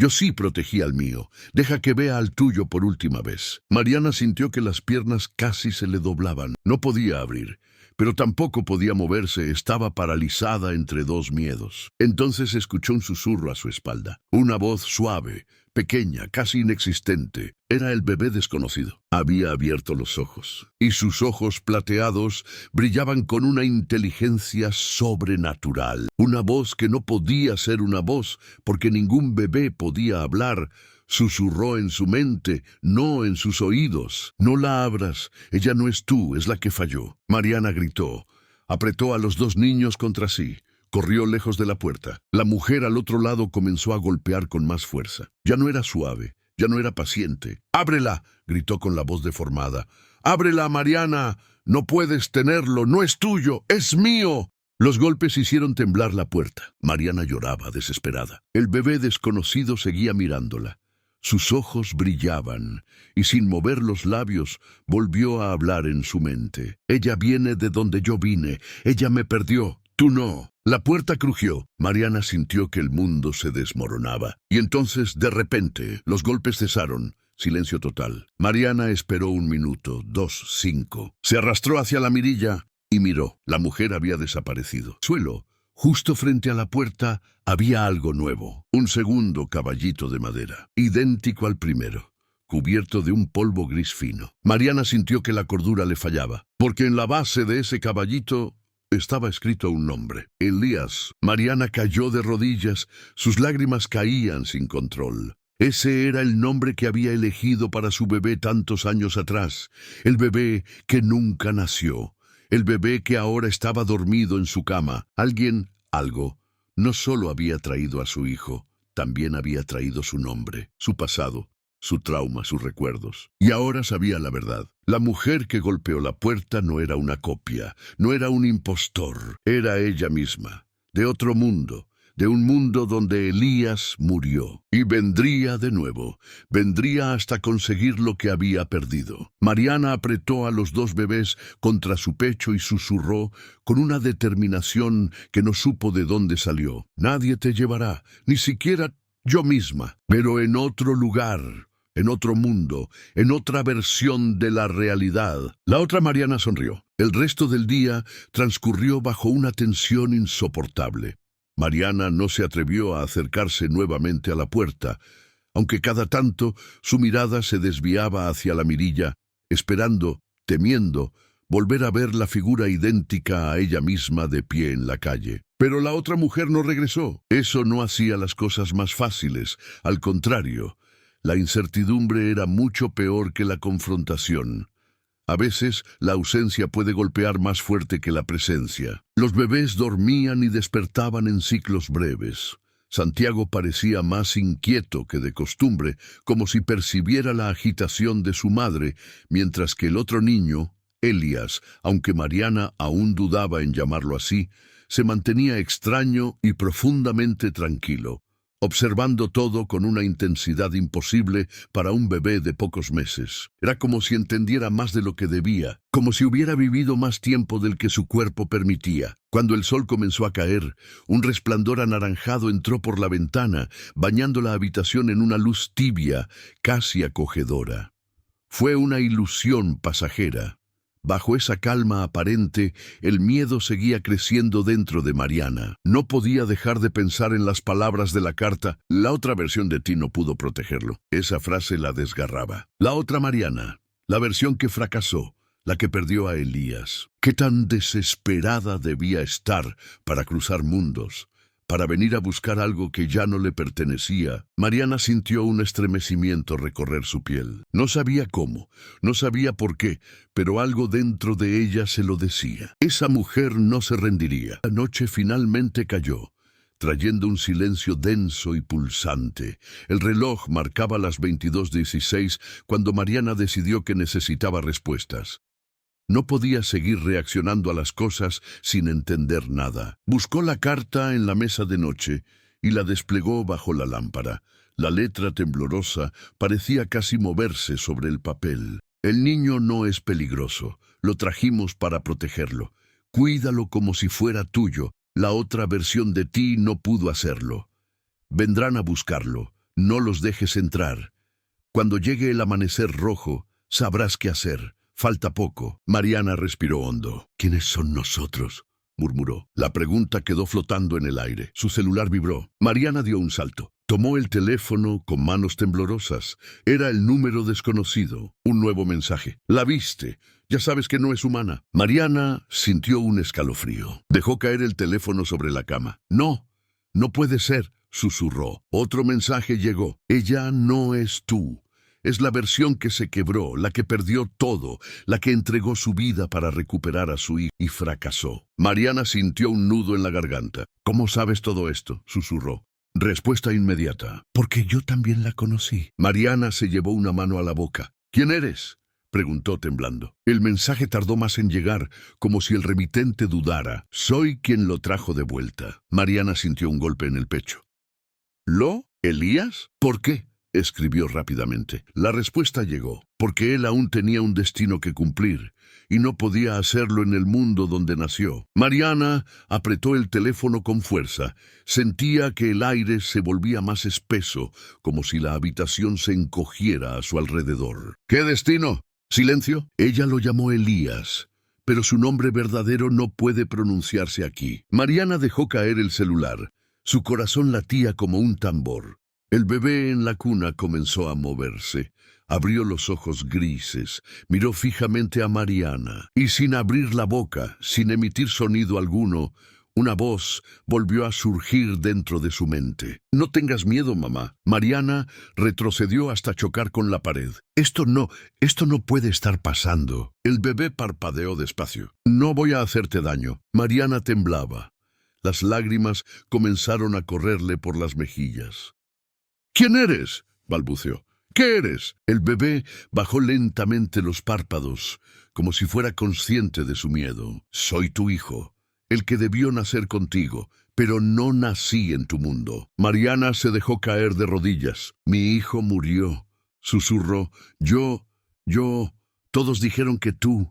sí protegí al mío. Deja que vea al tuyo por última vez». Mariana sintió que las piernas casi se le doblaban. No podía abrir, pero tampoco podía moverse. Estaba paralizada entre 2 miedos. Entonces escuchó un susurro a su espalda. Una voz suave, pequeña, casi inexistente. Era el bebé desconocido. Había abierto los ojos, y sus ojos plateados brillaban con una inteligencia sobrenatural. Una voz que no podía ser una voz, porque ningún bebé podía hablar. Susurró en su mente, no en sus oídos. «No la abras, ella no es tú, es la que falló». Mariana gritó. Apretó a los 2 niños contra sí. Corrió lejos de la puerta. La mujer al otro lado comenzó a golpear con más fuerza. Ya no era suave, ya no era paciente. «¡Ábrela!», gritó con la voz deformada. «¡Ábrela, Mariana! No puedes tenerlo, no es tuyo, es mío». Los golpes hicieron temblar la puerta. Mariana lloraba, desesperada. El bebé desconocido seguía mirándola. Sus ojos brillaban, y sin mover los labios, volvió a hablar en su mente. «Ella viene de donde yo vine, ella me perdió, tú no». La puerta crujió. Mariana sintió que el mundo se desmoronaba. Y entonces, de repente, los golpes cesaron. Silencio total. Mariana esperó 1 minuto, 2, 5. Se arrastró hacia la mirilla y miró. La mujer había desaparecido. Suelo. Justo frente a la puerta había algo nuevo. Un segundo caballito de madera, idéntico al primero, cubierto de un polvo gris fino. Mariana sintió que la cordura le fallaba, porque en la base de ese caballito estaba escrito un nombre: Elías. Mariana cayó de rodillas, sus lágrimas caían sin control. Ese era el nombre que había elegido para su bebé tantos años atrás, el bebé que nunca nació. El bebé que ahora estaba dormido en su cama. Algo, no solo había traído a su hijo, también había traído su nombre, su pasado, su trauma, sus recuerdos. Y ahora sabía la verdad. La mujer que golpeó la puerta no era una copia, no era un impostor, era ella misma, de otro mundo, de un mundo donde Elías murió. Y vendría de nuevo, vendría hasta conseguir lo que había perdido. Mariana apretó a los dos bebés contra su pecho y susurró con una determinación que no supo de dónde salió: «Nadie te llevará, ni siquiera yo misma, pero en otro lugar, en otro mundo, en otra versión de la realidad». La otra Mariana sonrió. El resto del día transcurrió bajo una tensión insoportable. Mariana no se atrevió a acercarse nuevamente a la puerta, aunque cada tanto su mirada se desviaba hacia la mirilla, esperando, temiendo, volver a ver la figura idéntica a ella misma de pie en la calle. Pero la otra mujer no regresó. Eso no hacía las cosas más fáciles. Al contrario, la incertidumbre era mucho peor que la confrontación. A veces, la ausencia puede golpear más fuerte que la presencia. Los bebés dormían y despertaban en ciclos breves. Santiago parecía más inquieto que de costumbre, como si percibiera la agitación de su madre, mientras que el otro niño, Elías, aunque Mariana aún dudaba en llamarlo así, se mantenía extraño y profundamente tranquilo, observando todo con una intensidad imposible para un bebé de pocos meses. Era como si entendiera más de lo que debía, como si hubiera vivido más tiempo del que su cuerpo permitía. Cuando el sol comenzó a caer, un resplandor anaranjado entró por la ventana, bañando la habitación en una luz tibia, casi acogedora. Fue una ilusión pasajera. Bajo esa calma aparente, el miedo seguía creciendo dentro de Mariana. No podía dejar de pensar en las palabras de la carta: «La otra versión de ti no pudo protegerlo». Esa frase la desgarraba. La otra Mariana, la versión que fracasó, la que perdió a Elías. Qué tan desesperada debía estar para cruzar mundos, para venir a buscar algo que ya no le pertenecía. Mariana sintió un estremecimiento recorrer su piel. No sabía cómo, no sabía por qué, pero algo dentro de ella se lo decía. Esa mujer no se rendiría. La noche finalmente cayó, trayendo un silencio denso y pulsante. El reloj marcaba las 22:16 cuando Mariana decidió que necesitaba respuestas. No podía seguir reaccionando a las cosas sin entender nada. Buscó la carta en la mesa de noche y la desplegó bajo la lámpara. La letra temblorosa parecía casi moverse sobre el papel. «El niño no es peligroso. Lo trajimos para protegerlo. Cuídalo como si fuera tuyo. La otra versión de ti no pudo hacerlo. Vendrán a buscarlo. No los dejes entrar. Cuando llegue el amanecer rojo, sabrás qué hacer. Falta poco». Mariana respiró hondo. «¿Quiénes son nosotros?», murmuró. La pregunta quedó flotando en el aire. Su celular vibró. Mariana dio un salto. Tomó el teléfono con manos temblorosas. Era el número desconocido. Un nuevo mensaje. «La viste. Ya sabes que no es humana». Mariana sintió un escalofrío. Dejó caer el teléfono sobre la cama. «No, no puede ser», susurró. Otro mensaje llegó. «Ella no es tú. Es la versión que se quebró, la que perdió todo, la que entregó su vida para recuperar a su hijo y fracasó». Mariana sintió un nudo en la garganta. «¿Cómo sabes todo esto?», susurró. Respuesta inmediata: «Porque yo también la conocí». Mariana se llevó una mano a la boca. «¿Quién eres?», preguntó temblando. El mensaje tardó más en llegar, como si el remitente dudara. «Soy quien lo trajo de vuelta». Mariana sintió un golpe en el pecho. «¿Lo? ¿Elías? ¿Por qué?», escribió rápidamente. La respuesta llegó, porque él aún tenía un destino que cumplir, y no podía hacerlo en el mundo donde nació. Mariana apretó el teléfono con fuerza. Sentía que el aire se volvía más espeso, como si la habitación se encogiera a su alrededor. «¿Qué destino?». «Silencio». Ella lo llamó Elías, pero su nombre verdadero no puede pronunciarse aquí. Mariana dejó caer el celular. Su corazón latía como un tambor. El bebé en la cuna comenzó a moverse. Abrió los ojos grises, miró fijamente a Mariana, y sin abrir la boca, sin emitir sonido alguno, una voz volvió a surgir dentro de su mente. «No tengas miedo, mamá». Mariana retrocedió hasta chocar con la pared. Esto no puede estar pasando». El bebé parpadeó despacio. «No voy a hacerte daño». Mariana temblaba. Las lágrimas comenzaron a correrle por las mejillas. «¿Quién eres?», balbuceó. «¿Qué eres?». El bebé bajó lentamente los párpados, como si fuera consciente de su miedo. «Soy tu hijo, el que debió nacer contigo, pero no nací en tu mundo. Mariana se dejó caer de rodillas. Mi hijo murió, susurró. Todos dijeron que tú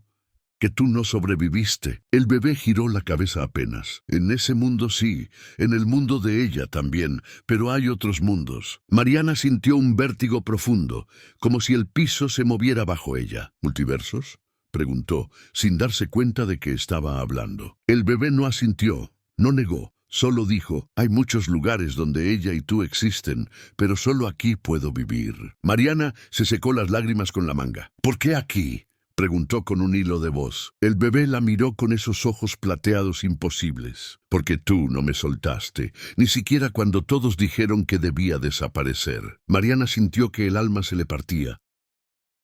no sobreviviste. El bebé giró la cabeza apenas. En ese mundo sí, en el mundo de ella también, pero hay otros mundos. Mariana sintió un vértigo profundo, como si el piso se moviera bajo ella. ¿Multiversos?, preguntó, sin darse cuenta de que estaba hablando. El bebé no asintió, no negó, solo dijo, hay muchos lugares donde ella y tú existen, pero solo aquí puedo vivir. Mariana se secó las lágrimas con la manga. ¿Por qué aquí?, preguntó con un hilo de voz. El bebé la miró con esos ojos plateados imposibles. Porque tú no me soltaste, ni siquiera cuando todos dijeron que debía desaparecer. Mariana sintió que el alma se le partía.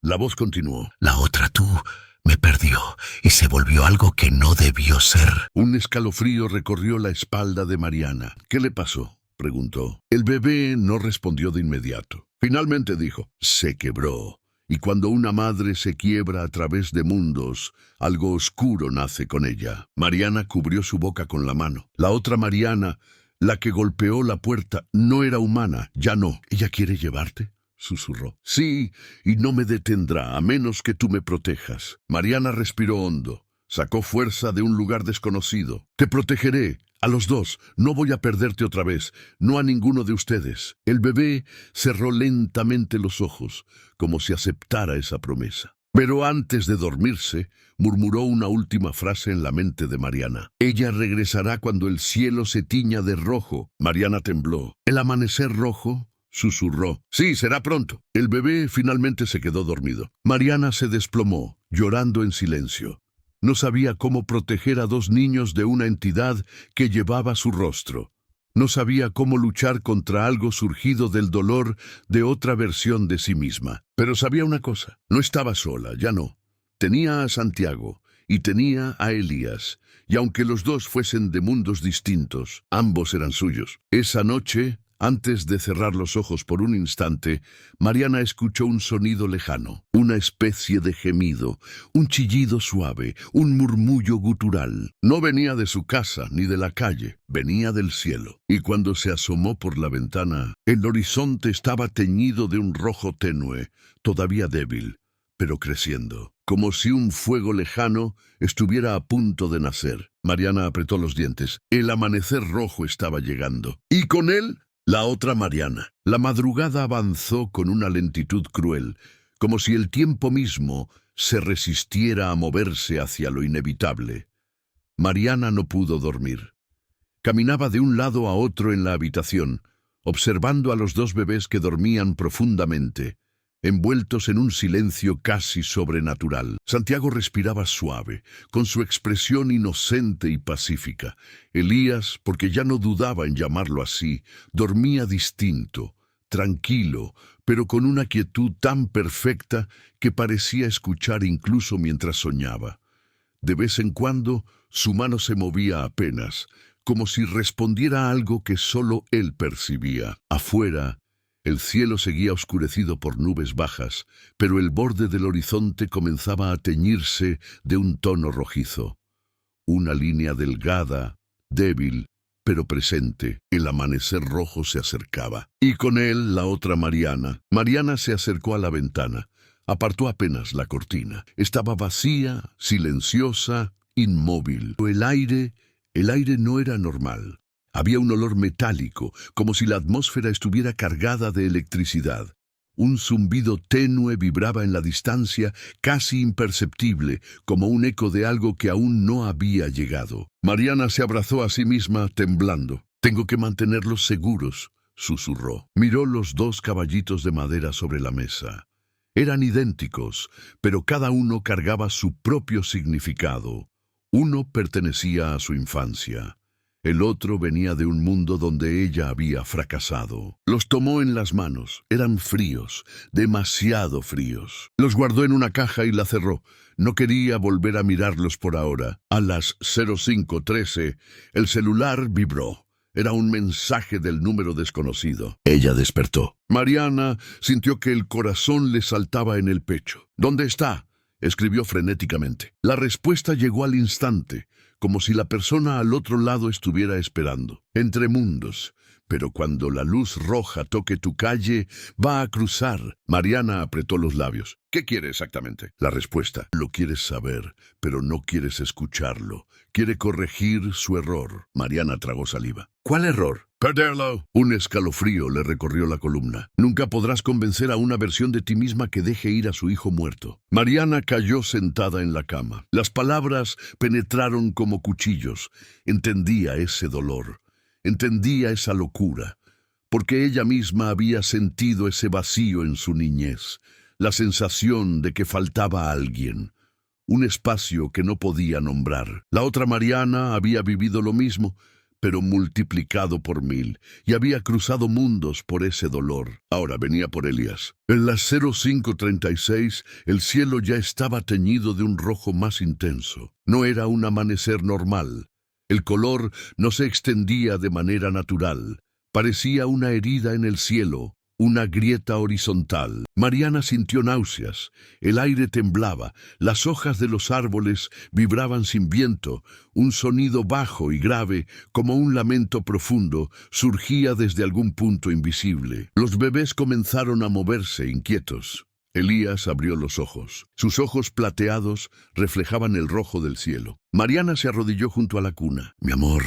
La voz continuó. La otra tú me perdió y se volvió algo que no debió ser. Un escalofrío recorrió la espalda de Mariana. ¿Qué le pasó?, preguntó. El bebé no respondió de inmediato. Finalmente dijo, se quebró. Y cuando una madre se quiebra a través de mundos, algo oscuro nace con ella. Mariana cubrió su boca con la mano. La otra Mariana, la que golpeó la puerta, no era humana, ya no. ¿Ella quiere llevarte?, susurró. Sí, y no me detendrá, a menos que tú me protejas. Mariana respiró hondo. Sacó fuerza de un lugar desconocido. Te protegeré. A los dos, no voy a perderte otra vez, no a ninguno de ustedes. El bebé cerró lentamente los ojos, como si aceptara esa promesa. Pero antes de dormirse, murmuró una última frase en la mente de Mariana. Ella regresará cuando el cielo se tiña de rojo. Mariana tembló. ¿El amanecer rojo?, susurró. Sí, será pronto. El bebé finalmente se quedó dormido. Mariana se desplomó, llorando en silencio. No sabía cómo proteger a dos niños de una entidad que llevaba su rostro. No sabía cómo luchar contra algo surgido del dolor de otra versión de sí misma. Pero sabía una cosa, no estaba sola, ya no. Tenía a Santiago y tenía a Elías, y aunque los dos fuesen de mundos distintos, ambos eran suyos. Esa noche, antes de cerrar los ojos por un instante, Mariana escuchó un sonido lejano, una especie de gemido, un chillido suave, un murmullo gutural. No venía de su casa ni de la calle, venía del cielo. Y cuando se asomó por la ventana, el horizonte estaba teñido de un rojo tenue, todavía débil, pero creciendo, como si un fuego lejano estuviera a punto de nacer. Mariana apretó los dientes. El amanecer rojo estaba llegando. Y con él, la otra Mariana. La madrugada avanzó con una lentitud cruel, como si el tiempo mismo se resistiera a moverse hacia lo inevitable. Mariana no pudo dormir. Caminaba de un lado a otro en la habitación, observando a los dos bebés que dormían profundamente, envueltos en un silencio casi sobrenatural. Santiago respiraba suave, con su expresión inocente y pacífica. Elías, porque ya no dudaba en llamarlo así, dormía distinto, tranquilo, pero con una quietud tan perfecta que parecía escuchar incluso mientras soñaba. De vez en cuando, su mano se movía apenas, como si respondiera a algo que solo él percibía. Afuera, el cielo seguía oscurecido por nubes bajas, pero el borde del horizonte comenzaba a teñirse de un tono rojizo. Una línea delgada, débil, pero presente. El amanecer rojo se acercaba. Y con él la otra Mariana. Mariana se acercó a la ventana. Apartó apenas la cortina. Estaba vacía, silenciosa, inmóvil. El aire no era normal. Había un olor metálico, como si la atmósfera estuviera cargada de electricidad. Un zumbido tenue vibraba en la distancia, casi imperceptible, como un eco de algo que aún no había llegado. Mariana se abrazó a sí misma, temblando. «Tengo que mantenerlos seguros», susurró. Miró los dos caballitos de madera sobre la mesa. Eran idénticos, pero cada uno cargaba su propio significado. Uno pertenecía a su infancia. El otro venía de un mundo donde ella había fracasado. Los tomó en las manos. Eran fríos, demasiado fríos. Los guardó en una caja y la cerró. No quería volver a mirarlos por ahora. A las 05:13, el celular vibró. Era un mensaje del número desconocido. Ella despertó. Mariana sintió que el corazón le saltaba en el pecho. «¿Dónde está?», escribió frenéticamente. La respuesta llegó al instante, como si la persona al otro lado estuviera esperando. Entre mundos. Pero cuando la luz roja toque tu calle, va a cruzar. Mariana apretó los labios. ¿Qué quiere exactamente? La respuesta. Lo quieres saber, pero no quieres escucharlo. Quiere corregir su error. Mariana tragó saliva. ¿Cuál error? Perderlo. Un escalofrío le recorrió la columna. Nunca podrás convencer a una versión de ti misma que deje ir a su hijo muerto. Mariana cayó sentada en la cama. Las palabras penetraron como cuchillos. Entendía ese dolor. Entendía esa locura, porque ella misma había sentido ese vacío en su niñez, la sensación de que faltaba alguien, un espacio que no podía nombrar. La otra Mariana había vivido lo mismo, pero multiplicado por 1000, y había cruzado mundos por ese dolor. Ahora venía por Elías. En las 05:36, el cielo ya estaba teñido de un rojo más intenso. No era un amanecer normal. El color no se extendía de manera natural. Parecía una herida en el cielo, una grieta horizontal. Mariana sintió náuseas. El aire temblaba. Las hojas de los árboles vibraban sin viento. Un sonido bajo y grave, como un lamento profundo, surgía desde algún punto invisible. Los bebés comenzaron a moverse, inquietos. Elías abrió los ojos. Sus ojos plateados reflejaban el rojo del cielo. Mariana se arrodilló junto a la cuna. «Mi amor»,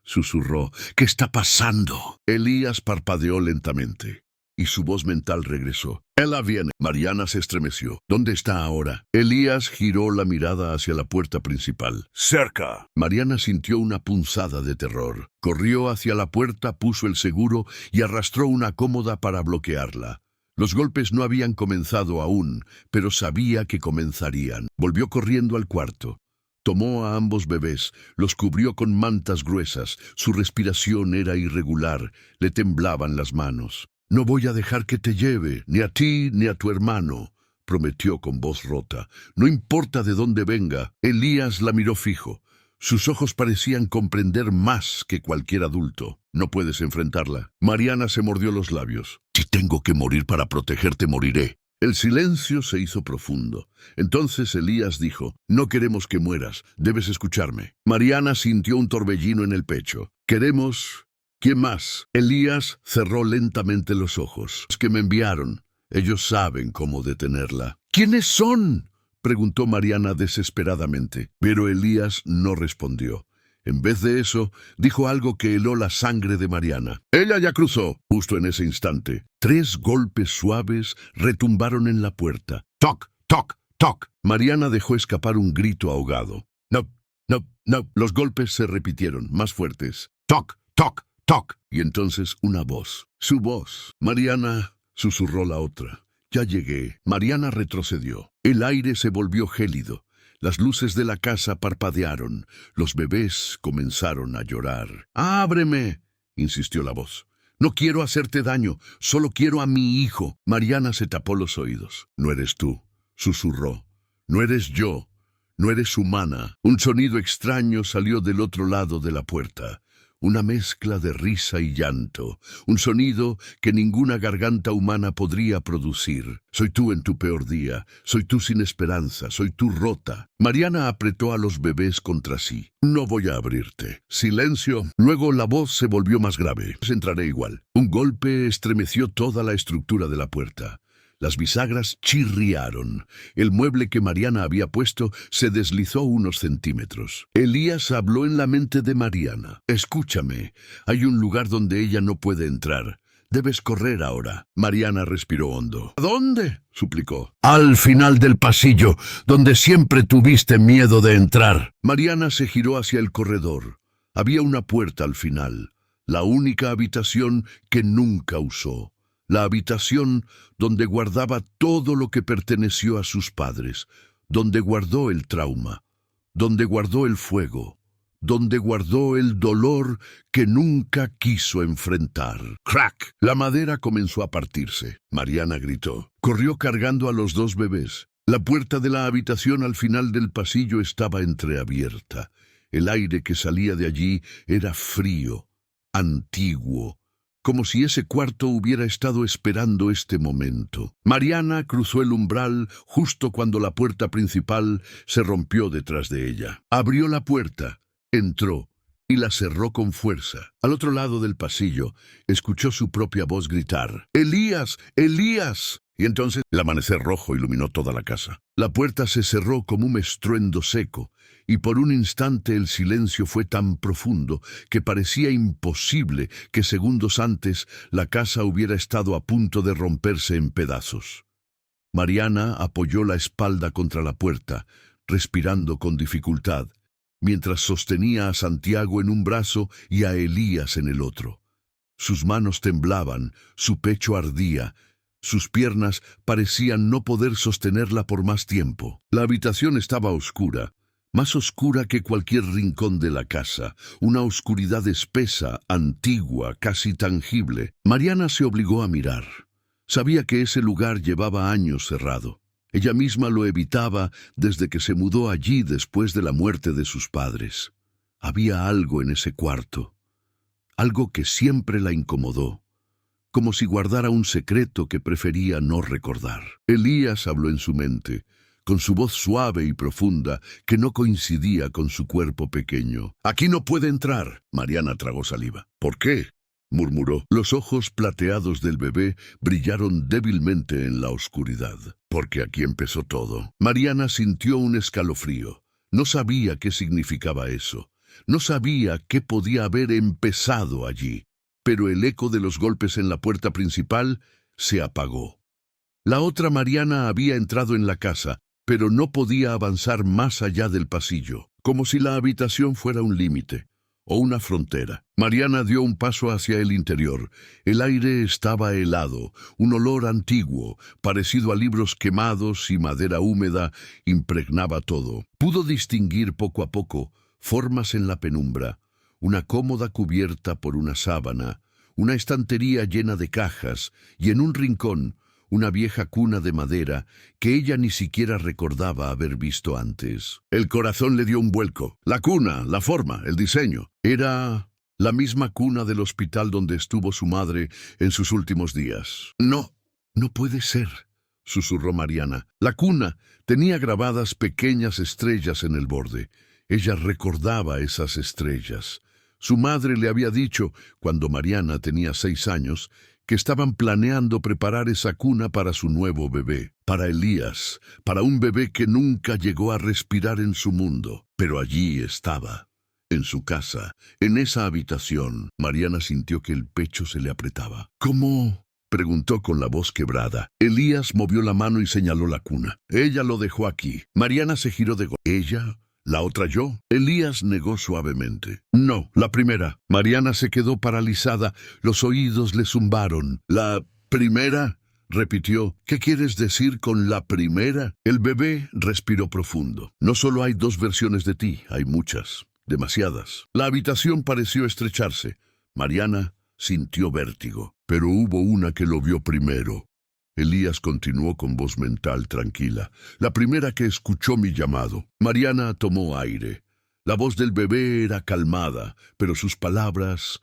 susurró, «¿qué está pasando?» Elías parpadeó lentamente, y su voz mental regresó. «Ella viene». Mariana se estremeció. «¿Dónde está ahora?» Elías giró la mirada hacia la puerta principal. «Cerca». Mariana sintió una punzada de terror. Corrió hacia la puerta, puso el seguro y arrastró una cómoda para bloquearla. Los golpes no habían comenzado aún, pero sabía que comenzarían. Volvió corriendo al cuarto. Tomó a ambos bebés, los cubrió con mantas gruesas. Su respiración era irregular, le temblaban las manos. «No voy a dejar que te lleve, ni a ti ni a tu hermano», prometió con voz rota. «No importa de dónde venga». Elías la miró fijo. Sus ojos parecían comprender más que cualquier adulto. «No puedes enfrentarla». Mariana se mordió los labios. «Si tengo que morir para protegerte, moriré». El silencio se hizo profundo. Entonces Elías dijo: «No queremos que mueras, debes escucharme». Mariana sintió un torbellino en el pecho. «Queremos... ¿quién más?» Elías cerró lentamente los ojos. «Los que me enviaron. Ellos saben cómo detenerla». «¿Quiénes son?», preguntó Mariana desesperadamente. Pero Elías no respondió. En vez de eso, dijo algo que heló la sangre de Mariana. «Ella ya cruzó». Justo en ese instante, 3 golpes suaves retumbaron en la puerta. «Toc, toc, toc». Mariana dejó escapar un grito ahogado. «No, no, no». Los golpes se repitieron, más fuertes. «Toc, toc, toc». Y entonces una voz. Su voz. «Mariana», susurró la otra. «Ya llegué». Mariana retrocedió. El aire se volvió gélido. Las luces de la casa parpadearon. Los bebés comenzaron a llorar. «¡Ábreme!», insistió la voz. «No quiero hacerte daño, solo quiero a mi hijo». Mariana se tapó los oídos. «No eres tú», susurró. «No eres yo. No eres humana». Un sonido extraño salió del otro lado de la puerta. Una mezcla de risa y llanto, un sonido que ninguna garganta humana podría producir. «Soy tú en tu peor día, soy tú sin esperanza, soy tú rota». Mariana apretó a los bebés contra sí. «No voy a abrirte». Silencio. Luego la voz se volvió más grave. «Entraré igual». Un golpe estremeció toda la estructura de la puerta. Las bisagras chirriaron. El mueble que Mariana había puesto se deslizó unos centímetros. Elías habló en la mente de Mariana. «Escúchame, hay un lugar donde ella no puede entrar. Debes correr ahora». Mariana respiró hondo. «¿A dónde?», suplicó. «Al final del pasillo, donde siempre tuviste miedo de entrar». Mariana se giró hacia el corredor. Había una puerta al final, la única habitación que nunca usó. La habitación donde guardaba todo lo que perteneció a sus padres, donde guardó el trauma, donde guardó el fuego, donde guardó el dolor que nunca quiso enfrentar. ¡Crack! La madera comenzó a partirse. Mariana gritó. Corrió cargando a los 2 bebés. La puerta de la habitación al final del pasillo estaba entreabierta. El aire que salía de allí era frío, antiguo, como si ese cuarto hubiera estado esperando este momento. Mariana cruzó el umbral justo cuando la puerta principal se rompió detrás de ella. Abrió la puerta, entró y la cerró con fuerza. Al otro lado del pasillo, escuchó su propia voz gritar: «¡Elías! ¡Elías!». Y entonces el amanecer rojo iluminó toda la casa. La puerta se cerró como un estruendo seco, y por un instante el silencio fue tan profundo que parecía imposible que segundos antes la casa hubiera estado a punto de romperse en pedazos. Mariana apoyó la espalda contra la puerta, respirando con dificultad, mientras sostenía a Santiago en un brazo y a Elías en el otro. Sus manos temblaban, su pecho ardía, sus piernas parecían no poder sostenerla por más tiempo. La habitación estaba oscura, más oscura que cualquier rincón de la casa, una oscuridad espesa, antigua, casi tangible. Mariana se obligó a mirar. Sabía que ese lugar llevaba años cerrado. Ella misma lo evitaba desde que se mudó allí después de la muerte de sus padres. Había algo en ese cuarto, algo que siempre la incomodó, como si guardara un secreto que prefería no recordar. Elías habló en su mente, con su voz suave y profunda, que no coincidía con su cuerpo pequeño. «Aquí no puede entrar». Mariana tragó saliva. «¿Por qué?», murmuró. Los ojos plateados del bebé brillaron débilmente en la oscuridad. «Porque aquí empezó todo». Mariana sintió un escalofrío. No sabía qué significaba eso. No sabía qué podía haber empezado allí. Pero el eco de los golpes en la puerta principal se apagó. La otra Mariana había entrado en la casa, pero no podía avanzar más allá del pasillo, como si la habitación fuera un límite o una frontera. Mariana dio un paso hacia el interior. El aire estaba helado, un olor antiguo, parecido a libros quemados y madera húmeda, impregnaba todo. Pudo distinguir poco a poco formas en la penumbra, una cómoda cubierta por una sábana, una estantería llena de cajas y en un rincón una vieja cuna de madera que ella ni siquiera recordaba haber visto antes. El corazón le dio un vuelco. La cuna, la forma, el diseño. Era la misma cuna del hospital donde estuvo su madre en sus últimos días. «No, no puede ser», susurró Mariana. La cuna tenía grabadas pequeñas estrellas en el borde. Ella recordaba esas estrellas. Su madre le había dicho, cuando Mariana tenía 6 años, que estaban planeando preparar esa cuna para su nuevo bebé, para Elías, para un bebé que nunca llegó a respirar en su mundo. Pero allí estaba, en su casa, en esa habitación. Mariana sintió que el pecho se le apretaba. «¿Cómo?», preguntó con la voz quebrada. Elías movió la mano y señaló la cuna. «Ella lo dejó aquí». Mariana se giró de golpe. «¿Ella? ¿La otra yo?». Elías negó suavemente. «No, la primera». Mariana se quedó paralizada. Los oídos le zumbaron. «¿La primera?», repitió. «¿Qué quieres decir con la primera?». El bebé respiró profundo. «No solo hay 2 versiones de ti, hay muchas, demasiadas». La habitación pareció estrecharse. Mariana sintió vértigo. «Pero hubo una que lo vio primero». Elías continuó con voz mental tranquila. «La primera que escuchó mi llamado». Mariana tomó aire. La voz del bebé era calmada, pero sus palabras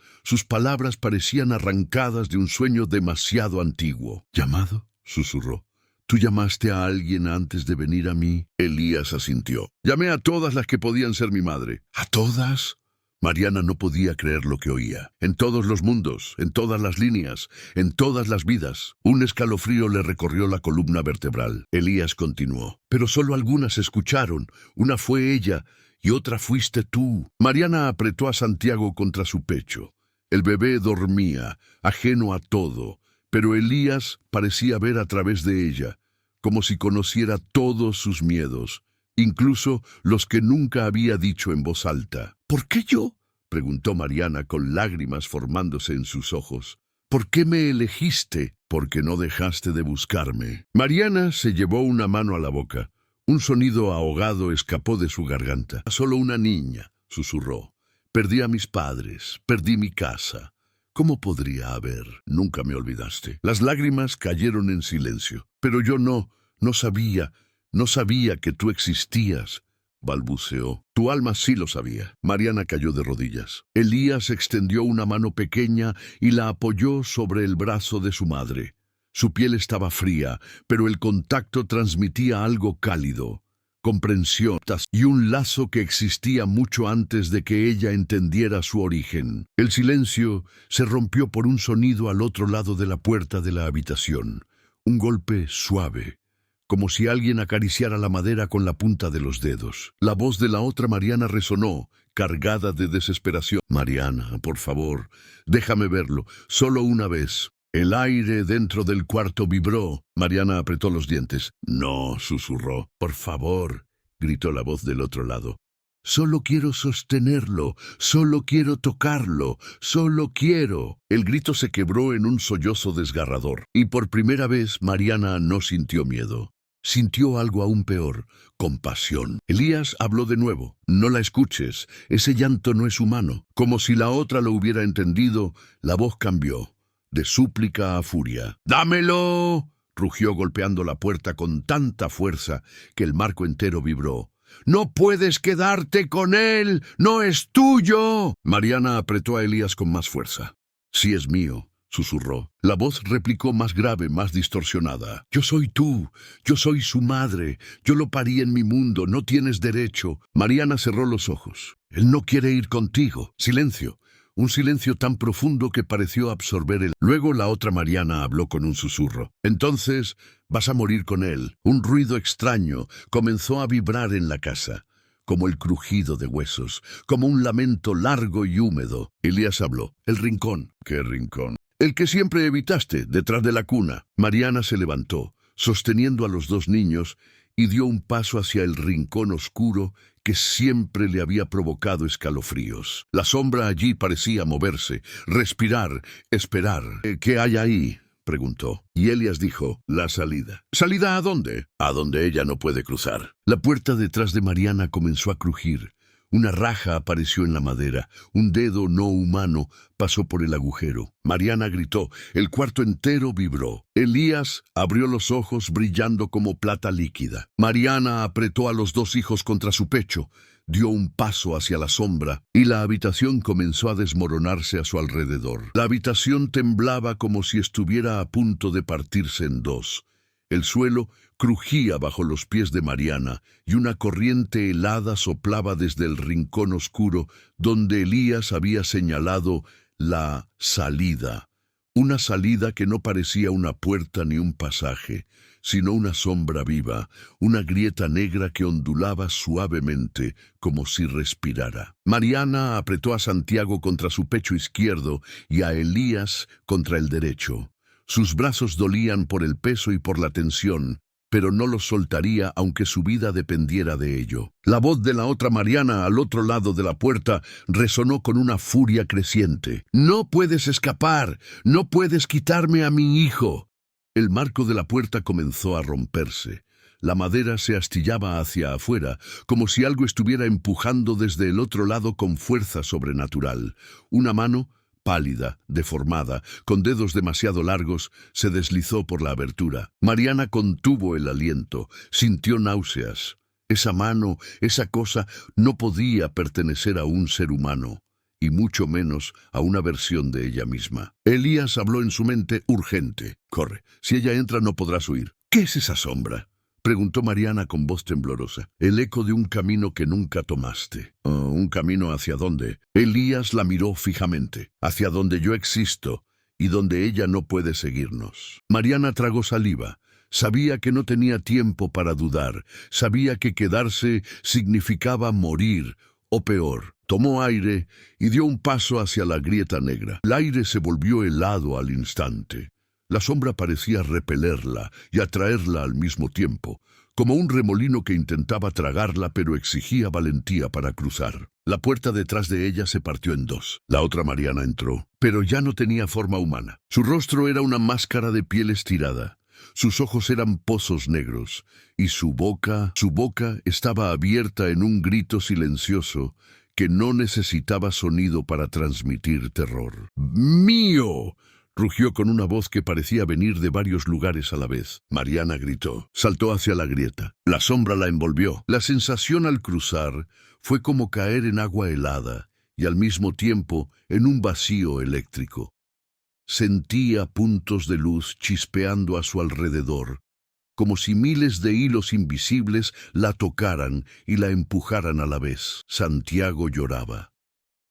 parecían arrancadas de un sueño demasiado antiguo. «¿Llamado?», susurró. «¿Tú llamaste a alguien antes de venir a mí?». Elías asintió. «Llamé a todas las que podían ser mi madre». «¿A todas?». Mariana no podía creer lo que oía. En todos los mundos, en todas las líneas, en todas las vidas. Un escalofrío le recorrió la columna vertebral. Elías continuó. «Pero solo algunas escucharon. Una fue ella y otra fuiste tú». Mariana apretó a Santiago contra su pecho. El bebé dormía, ajeno a todo, pero Elías parecía ver a través de ella, como si conociera todos sus miedos, incluso los que nunca había dicho en voz alta. «¿Por qué yo?», preguntó Mariana con lágrimas formándose en sus ojos. «¿Por qué me elegiste?». «Porque no dejaste de buscarme». Mariana se llevó una mano a la boca. Un sonido ahogado escapó de su garganta. «Solo una niña», susurró. «Perdí a mis padres, perdí mi casa. ¿Cómo podría haber? Nunca me olvidaste». Las lágrimas cayeron en silencio. «Pero yo no sabía que tú existías». balbuceó. Tu alma sí lo sabía. Mariana cayó de rodillas. Elías extendió una mano pequeña y la apoyó sobre el brazo de su madre. Su piel estaba fría, pero el contacto transmitía algo cálido, comprensión y un lazo que existía mucho antes de que ella entendiera su origen. El silencio se rompió por un sonido al otro lado de la puerta de la habitación. Un golpe suave, como si alguien acariciara la madera con la punta de los dedos. La voz de la otra Mariana resonó, cargada de desesperación. Mariana, por favor, déjame verlo, solo una vez. El aire dentro del cuarto vibró. Mariana apretó los dientes. No, susurró. Por favor, gritó la voz del otro lado. Solo quiero sostenerlo, solo quiero tocarlo, solo quiero. El grito se quebró en un sollozo desgarrador, y por primera vez Mariana no sintió miedo. Sintió algo aún peor, compasión. Elías habló de nuevo. No la escuches, ese llanto no es humano. Como si la otra lo hubiera entendido, la voz cambió, de súplica a furia. ¡Dámelo!, rugió golpeando la puerta con tanta fuerza que el marco entero vibró. ¡No puedes quedarte con él! ¡No es tuyo! Mariana apretó a Elías con más fuerza. Sí es mío, susurró. La voz replicó más grave, más distorsionada. Yo soy tú, yo soy su madre, yo lo parí en mi mundo, no tienes derecho. Mariana cerró los ojos. Él no quiere ir contigo. Silencio. Un silencio tan profundo que pareció absorber el... Luego la otra Mariana habló con un susurro. Entonces vas a morir con él. Un ruido extraño comenzó a vibrar en la casa, como el crujido de huesos, como un lamento largo y húmedo. Elías habló. El rincón. ¿Qué rincón? El que siempre evitaste, detrás de la cuna. Mariana se levantó, sosteniendo a los dos niños, y dio un paso hacia el rincón oscuro que siempre le había provocado escalofríos. La sombra allí parecía moverse, respirar, esperar. ¿Qué hay ahí?, preguntó. Y Elías dijo, la salida. ¿Salida a dónde? A donde ella no puede cruzar. La puerta detrás de Mariana comenzó a crujir. Una raja apareció en la madera. Un dedo no humano pasó por el agujero. Mariana gritó. El cuarto entero vibró. Elías abrió los ojos brillando como plata líquida. Mariana apretó a los dos hijos contra su pecho, dio un paso hacia la sombra y la habitación comenzó a desmoronarse a su alrededor. La habitación temblaba como si estuviera a punto de partirse en dos. El suelo crujía bajo los pies de Mariana y una corriente helada soplaba desde el rincón oscuro donde Elías había señalado la salida. Una salida que no parecía una puerta ni un pasaje, sino una sombra viva, una grieta negra que ondulaba suavemente como si respirara. Mariana apretó a Santiago contra su pecho izquierdo y a Elías contra el derecho. Sus brazos dolían por el peso y por la tensión, pero no los soltaría aunque su vida dependiera de ello. La voz de la otra Mariana al otro lado de la puerta resonó con una furia creciente. «No puedes escapar, no puedes quitarme a mi hijo». El marco de la puerta comenzó a romperse. La madera se astillaba hacia afuera, como si algo estuviera empujando desde el otro lado con fuerza sobrenatural. Una mano, pálida, deformada, con dedos demasiado largos, se deslizó por la abertura. Mariana contuvo el aliento, sintió náuseas. Esa mano, esa cosa, no podía pertenecer a un ser humano, y mucho menos a una versión de ella misma. Elías habló en su mente urgente. «Corre, si ella entra no podrás huir». «¿Qué es esa sombra?», preguntó Mariana con voz temblorosa. «El eco de un camino que nunca tomaste». «Oh, ¿un camino hacia dónde?». Elías la miró fijamente. «Hacia donde yo existo y donde ella no puede seguirnos». Mariana tragó saliva. Sabía que no tenía tiempo para dudar. Sabía que quedarse significaba morir, o peor. Tomó aire y dio un paso hacia la grieta negra. El aire se volvió helado al instante. La sombra parecía repelerla y atraerla al mismo tiempo, como un remolino que intentaba tragarla pero exigía valentía para cruzar. La puerta detrás de ella se partió en dos. La otra Mariana entró, pero ya no tenía forma humana. Su rostro era una máscara de piel estirada. Sus ojos eran pozos negros, y su boca estaba abierta en un grito silencioso que no necesitaba sonido para transmitir terror. «¡Mío!», rugió con una voz que parecía venir de varios lugares a la vez. Mariana gritó, saltó hacia la grieta. La sombra la envolvió. La sensación al cruzar fue como caer en agua helada y al mismo tiempo en un vacío eléctrico. Sentía puntos de luz chispeando a su alrededor, como si miles de hilos invisibles la tocaran y la empujaran a la vez. Santiago lloraba.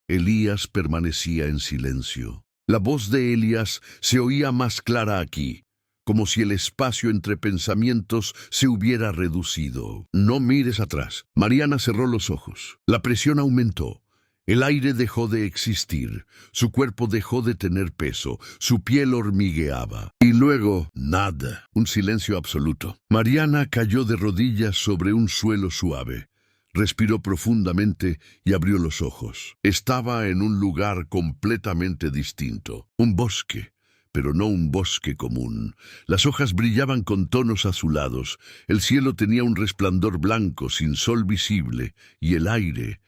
Elías permanecía en silencio. La voz de Elías se oía más clara aquí, como si el espacio entre pensamientos se hubiera reducido. No mires atrás. Mariana cerró los ojos. La presión aumentó. El aire dejó de existir, su cuerpo dejó de tener peso, su piel hormigueaba. Y luego, nada, un silencio absoluto. Mariana cayó de rodillas sobre un suelo suave. Respiró profundamente y abrió los ojos. Estaba en un lugar completamente distinto. Un bosque, pero no un bosque común. Las hojas brillaban con tonos azulados. El cielo tenía un resplandor blanco sin sol visible. Y el aire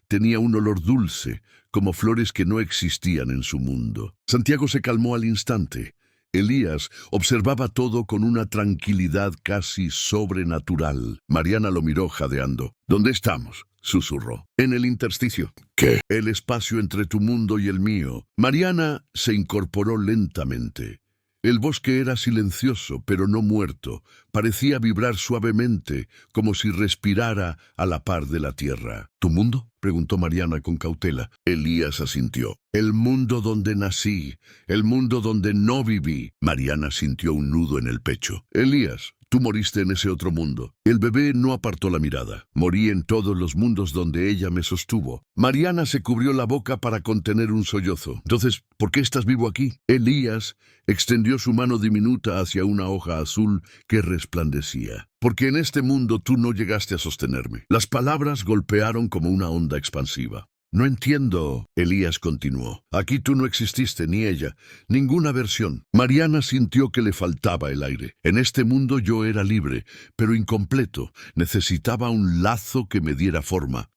tenía un olor dulce, como flores que no existían en su mundo. Santiago se calmó al instante. Elías observaba todo con una tranquilidad casi sobrenatural. Mariana lo miró jadeando. ¿Dónde estamos?, susurró. En el intersticio. ¿Qué? El espacio entre tu mundo y el mío. Mariana se incorporó lentamente. El bosque era silencioso, pero no muerto. Parecía vibrar suavemente, como si respirara a la par de la tierra. ¿Tu mundo?, preguntó Mariana con cautela. Elías asintió. El mundo donde nací, el mundo donde no viví. Mariana sintió un nudo en el pecho. Elías, tú moriste en ese otro mundo. El bebé no apartó la mirada. Morí en todos los mundos donde ella me sostuvo. Mariana se cubrió la boca para contener un sollozo. Entonces, ¿por qué estás vivo aquí? Elías extendió su mano diminuta hacia una hoja azul que resplandecía. Porque en este mundo tú no llegaste a sostenerme. Las palabras golpearon como una onda expansiva. No entiendo, Elías continuó. Aquí tú no exististe, ni ella, ninguna versión. Mariana sintió que le faltaba el aire. En este mundo yo era libre, pero incompleto. Necesitaba un lazo que me diera forma.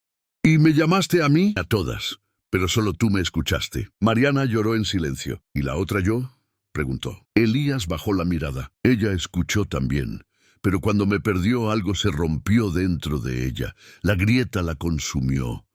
¿Y me llamaste a mí? A todas, pero solo tú me escuchaste. Mariana lloró en silencio. ¿Y la otra yo?, preguntó. Elías bajó la mirada. Ella escuchó también. Pero cuando me perdió, algo se rompió dentro de ella. La grieta la consumió.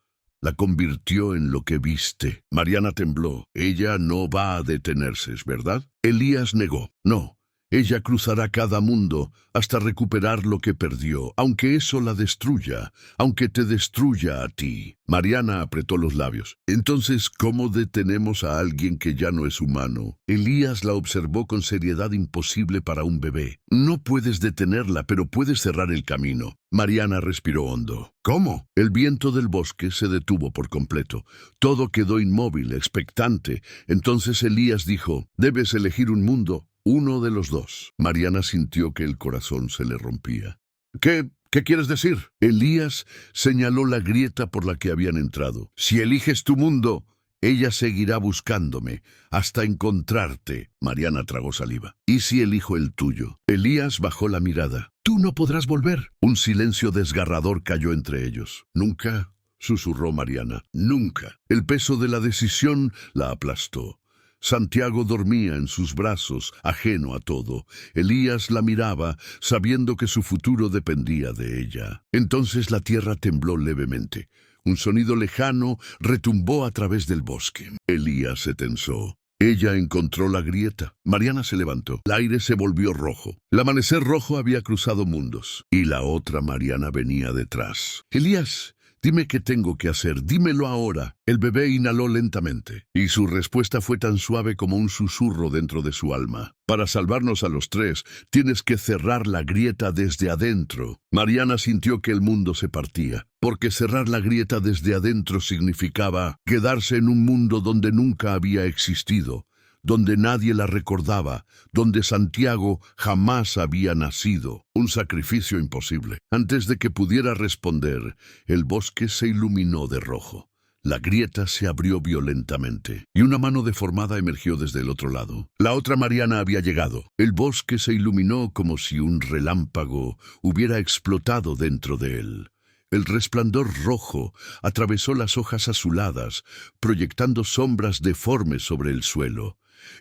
La convirtió en lo que viste. Mariana tembló. Ella no va a detenerse, ¿es verdad? Elías negó. No. Ella cruzará cada mundo hasta recuperar lo que perdió, aunque eso la destruya, aunque te destruya a ti. Mariana apretó los labios. Entonces, ¿cómo detenemos a alguien que ya no es humano? Elías la observó con seriedad imposible para un bebé. No puedes detenerla, pero puedes cerrar el camino. Mariana respiró hondo. ¿Cómo? El viento del bosque se detuvo por completo. Todo quedó inmóvil, expectante. Entonces Elías dijo, debes elegir un mundo. Uno de los dos. Mariana sintió que el corazón se le rompía. ¿Qué quieres decir? Elías señaló la grieta por la que habían entrado. Si eliges tu mundo, ella seguirá buscándome hasta encontrarte. Mariana tragó saliva. ¿Y si elijo el tuyo? Elías bajó la mirada. Tú no podrás volver. Un silencio desgarrador cayó entre ellos. Nunca, susurró Mariana. Nunca. El peso de la decisión la aplastó. Santiago dormía en sus brazos, ajeno a todo. Elías la miraba, sabiendo que su futuro dependía de ella. Entonces la tierra tembló levemente. Un sonido lejano retumbó a través del bosque. Elías se tensó. Ella encontró la grieta. Mariana se levantó. El aire se volvió rojo. El amanecer rojo había cruzado mundos. Y la otra Mariana venía detrás. Elías, dime qué tengo que hacer, dímelo ahora. El bebé inhaló lentamente, y su respuesta fue tan suave como un susurro dentro de su alma. Para salvarnos a los tres, tienes que cerrar la grieta desde adentro. Mariana sintió que el mundo se partía, porque cerrar la grieta desde adentro significaba quedarse en un mundo donde nunca había existido, donde nadie la recordaba, donde Santiago jamás había nacido. Un sacrificio imposible. Antes de que pudiera responder, el bosque se iluminó de rojo. La grieta se abrió violentamente, y una mano deformada emergió desde el otro lado. La otra Mariana había llegado. El bosque se iluminó como si un relámpago hubiera explotado dentro de él. El resplandor rojo atravesó las hojas azuladas, proyectando sombras deformes sobre el suelo.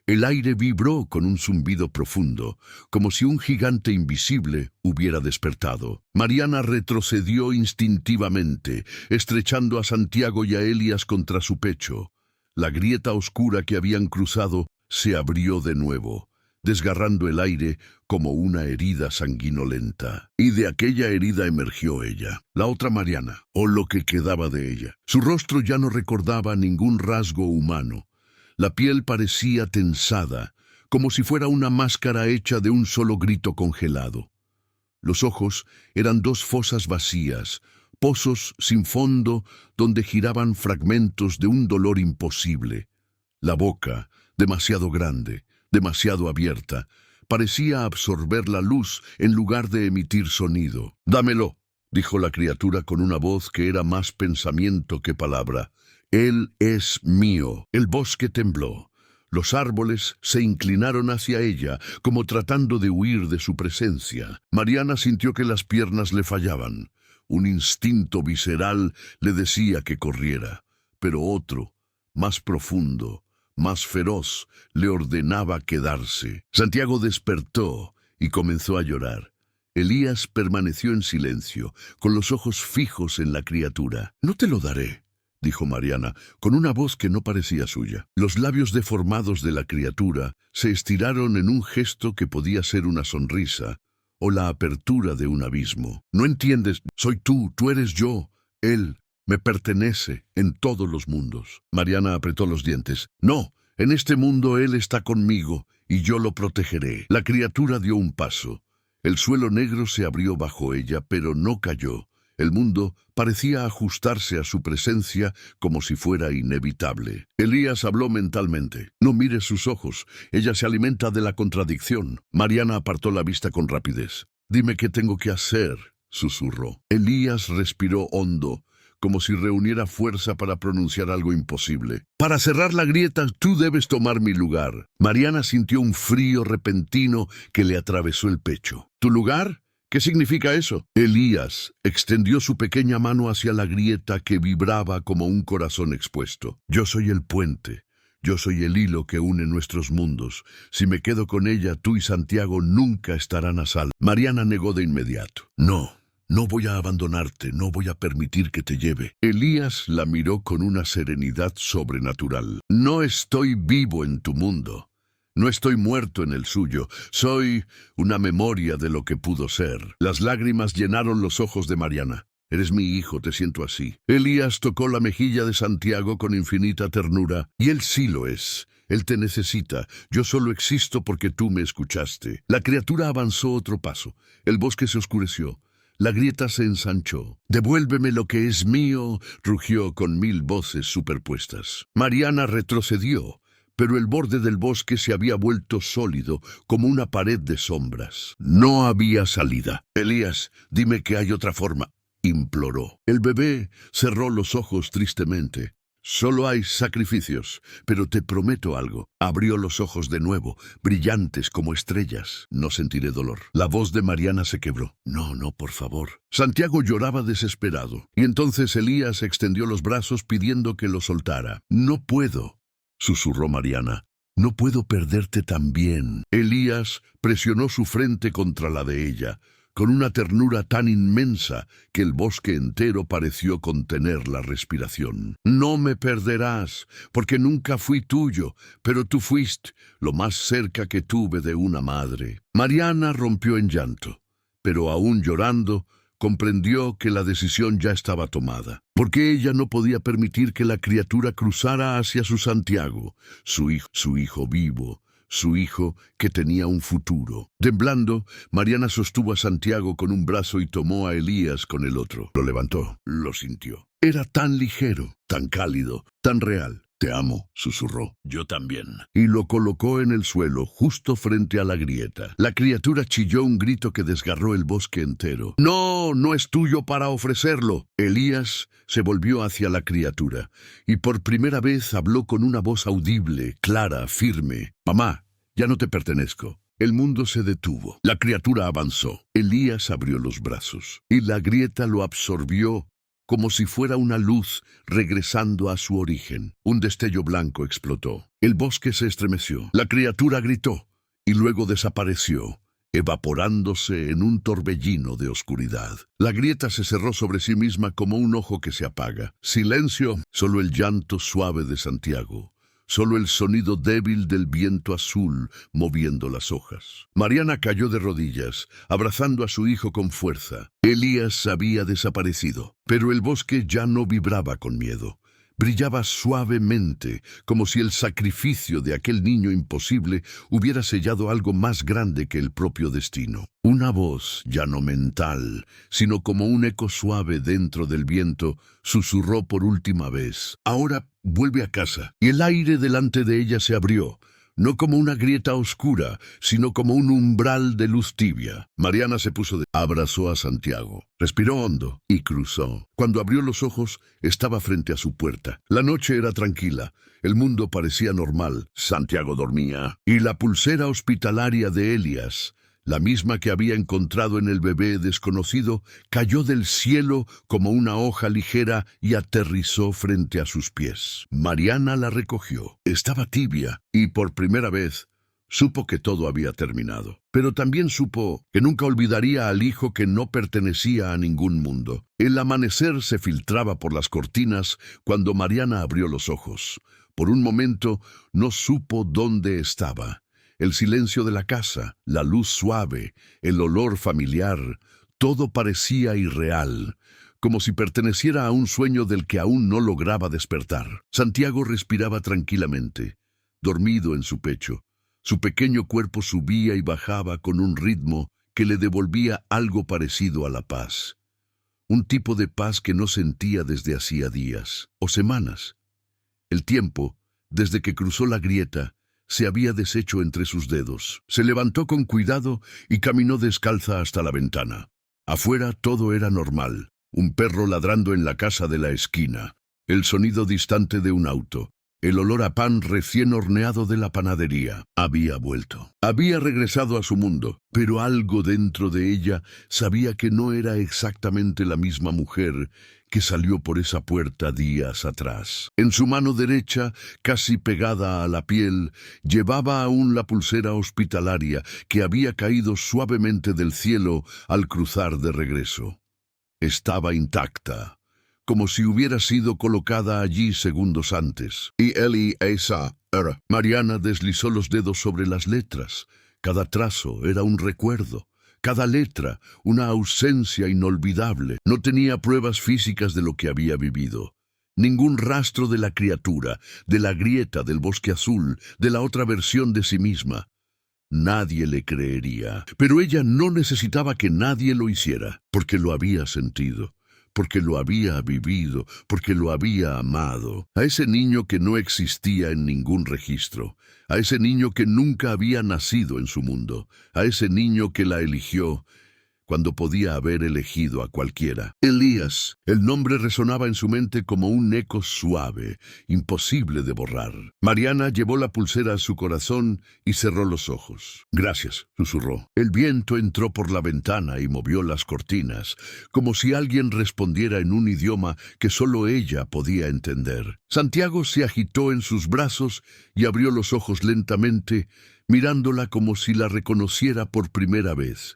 El aire vibró con un zumbido profundo, como si un gigante invisible hubiera despertado. Mariana retrocedió instintivamente, estrechando a Santiago y a Elías contra su pecho. La grieta oscura que habían cruzado se abrió de nuevo, desgarrando el aire como una herida sanguinolenta. Y de aquella herida emergió ella, la otra Mariana, o lo que quedaba de ella. Su rostro ya no recordaba ningún rasgo humano. La piel parecía tensada, como si fuera una máscara hecha de un solo grito congelado. Los ojos eran dos fosas vacías, pozos sin fondo donde giraban fragmentos de un dolor imposible. La boca, demasiado grande, demasiado abierta, parecía absorber la luz en lugar de emitir sonido. «Dámelo», dijo la criatura con una voz que era más pensamiento que palabra. «Él es mío». El bosque tembló. Los árboles se inclinaron hacia ella, como tratando de huir de su presencia. Mariana sintió que las piernas le fallaban. Un instinto visceral le decía que corriera, pero otro, más profundo, más feroz, le ordenaba quedarse. Santiago despertó y comenzó a llorar. Elías permaneció en silencio, con los ojos fijos en la criatura. «No te lo daré», dijo Mariana, con una voz que no parecía suya. Los labios deformados de la criatura se estiraron en un gesto que podía ser una sonrisa o la apertura de un abismo. «No entiendes, soy tú eres yo, él me pertenece en todos los mundos». Mariana apretó los dientes. «No, en este mundo él está conmigo y yo lo protegeré». La criatura dio un paso. El suelo negro se abrió bajo ella, pero no cayó. El mundo parecía ajustarse a su presencia como si fuera inevitable. Elías habló mentalmente. «No mires sus ojos, ella se alimenta de la contradicción». Mariana apartó la vista con rapidez. «Dime qué tengo que hacer», susurró. Elías respiró hondo, como si reuniera fuerza para pronunciar algo imposible. «Para cerrar la grieta, tú debes tomar mi lugar». Mariana sintió un frío repentino que le atravesó el pecho. «¿Tu lugar? ¿Qué significa eso?». Elías extendió su pequeña mano hacia la grieta que vibraba como un corazón expuesto. «Yo soy el puente. Yo soy el hilo que une nuestros mundos. Si me quedo con ella, tú y Santiago nunca estarán a salvo». Mariana negó de inmediato. No voy a abandonarte, no voy a permitir que te lleve». Elías la miró con una serenidad sobrenatural. «No estoy vivo en tu mundo. No estoy muerto en el suyo, soy una memoria de lo que pudo ser». Las lágrimas llenaron los ojos de Mariana. «Eres mi hijo, te siento así». Elías tocó la mejilla de Santiago con infinita ternura. «Y él sí lo es. Él te necesita. Yo solo existo porque tú me escuchaste». La criatura avanzó otro paso. El bosque se oscureció. La grieta se ensanchó. «Devuélveme lo que es mío», rugió con 1000 voces superpuestas. Mariana retrocedió, pero el borde del bosque se había vuelto sólido, como una pared de sombras. No había salida. «Elías, dime que hay otra forma», imploró. El bebé cerró los ojos tristemente. «Solo hay sacrificios, pero te prometo algo». Abrió los ojos de nuevo, brillantes como estrellas. «No sentiré dolor». La voz de Mariana se quebró. No, por favor». Santiago lloraba desesperado, y entonces Elías extendió los brazos pidiendo que lo soltara. «No puedo», susurró Mariana. «No puedo perderte también». Elías presionó su frente contra la de ella, con una ternura tan inmensa que el bosque entero pareció contener la respiración. «No me perderás, porque nunca fui tuyo, pero tú fuiste lo más cerca que tuve de una madre». Mariana rompió en llanto, pero aún llorando, comprendió que la decisión ya estaba tomada, porque ella no podía permitir que la criatura cruzara hacia su Santiago, su hijo vivo, su hijo que tenía un futuro. Temblando, Mariana sostuvo a Santiago con un brazo y tomó a Elías con el otro. Lo levantó, lo sintió. Era tan ligero, tan cálido, tan real. «Te amo», susurró. «Yo también». Y lo colocó en el suelo, justo frente a la grieta. La criatura chilló un grito que desgarró el bosque entero. No es tuyo para ofrecerlo». Elías se volvió hacia la criatura, y por primera vez habló con una voz audible, clara, firme. «Mamá, ya no te pertenezco». El mundo se detuvo. La criatura avanzó. Elías abrió los brazos, y la grieta lo absorbió como si fuera una luz regresando a su origen. Un destello blanco explotó. El bosque se estremeció. La criatura gritó y luego desapareció, evaporándose en un torbellino de oscuridad. La grieta se cerró sobre sí misma como un ojo que se apaga. Silencio, solo el llanto suave de Santiago. Solo el sonido débil del viento azul moviendo las hojas. Mariana cayó de rodillas, abrazando a su hijo con fuerza. Elías había desaparecido, pero el bosque ya no vibraba con miedo. Brillaba suavemente, como si el sacrificio de aquel niño imposible hubiera sellado algo más grande que el propio destino. Una voz, ya no mental, sino como un eco suave dentro del viento, susurró por última vez: «Ahora vuelve a casa». Y el aire delante de ella se abrió, no como una grieta oscura, sino como un umbral de luz tibia. Mariana se puso abrazó a Santiago, respiró hondo y cruzó. Cuando abrió los ojos, estaba frente a su puerta. La noche era tranquila, el mundo parecía normal. Santiago dormía, y la pulsera hospitalaria de Elías, la misma que había encontrado en el bebé desconocido, cayó del cielo como una hoja ligera y aterrizó frente a sus pies. Mariana la recogió. Estaba tibia y por primera vez supo que todo había terminado. Pero también supo que nunca olvidaría al hijo que no pertenecía a ningún mundo. El amanecer se filtraba por las cortinas cuando Mariana abrió los ojos. Por un momento no supo dónde estaba. El silencio de la casa, la luz suave, el olor familiar, todo parecía irreal, como si perteneciera a un sueño del que aún no lograba despertar. Santiago respiraba tranquilamente, dormido en su pecho. Su pequeño cuerpo subía y bajaba con un ritmo que le devolvía algo parecido a la paz. Un tipo de paz que no sentía desde hacía días o semanas. El tiempo, desde que cruzó la grieta, se había deshecho entre sus dedos. Se levantó con cuidado y caminó descalza hasta la ventana. Afuera todo era normal. Un perro ladrando en la casa de la esquina. El sonido distante de un auto. El olor a pan recién horneado de la panadería. Había vuelto. Había regresado a su mundo, pero algo dentro de ella sabía que no era exactamente la misma mujer que salió por esa puerta días atrás. En su mano derecha, casi pegada a la piel, llevaba aún la pulsera hospitalaria que había caído suavemente del cielo al cruzar de regreso. Estaba intacta, como si hubiera sido colocada allí segundos antes. Y Elías era. Mariana deslizó los dedos sobre las letras. Cada trazo era un recuerdo. Cada letra, una ausencia inolvidable. No tenía pruebas físicas de lo que había vivido. Ningún rastro de la criatura, de la grieta del bosque azul, de la otra versión de sí misma. Nadie le creería. Pero ella no necesitaba que nadie lo hiciera, porque lo había sentido, porque lo había vivido, porque lo había amado. A ese niño que no existía en ningún registro, a ese niño que nunca había nacido en su mundo, a ese niño que la eligió cuando podía haber elegido a cualquiera. Elías, el nombre resonaba en su mente como un eco suave, imposible de borrar. Mariana llevó la pulsera a su corazón y cerró los ojos. «Gracias», susurró. El viento entró por la ventana y movió las cortinas, como si alguien respondiera en un idioma que solo ella podía entender. Santiago se agitó en sus brazos y abrió los ojos lentamente, mirándola como si la reconociera por primera vez.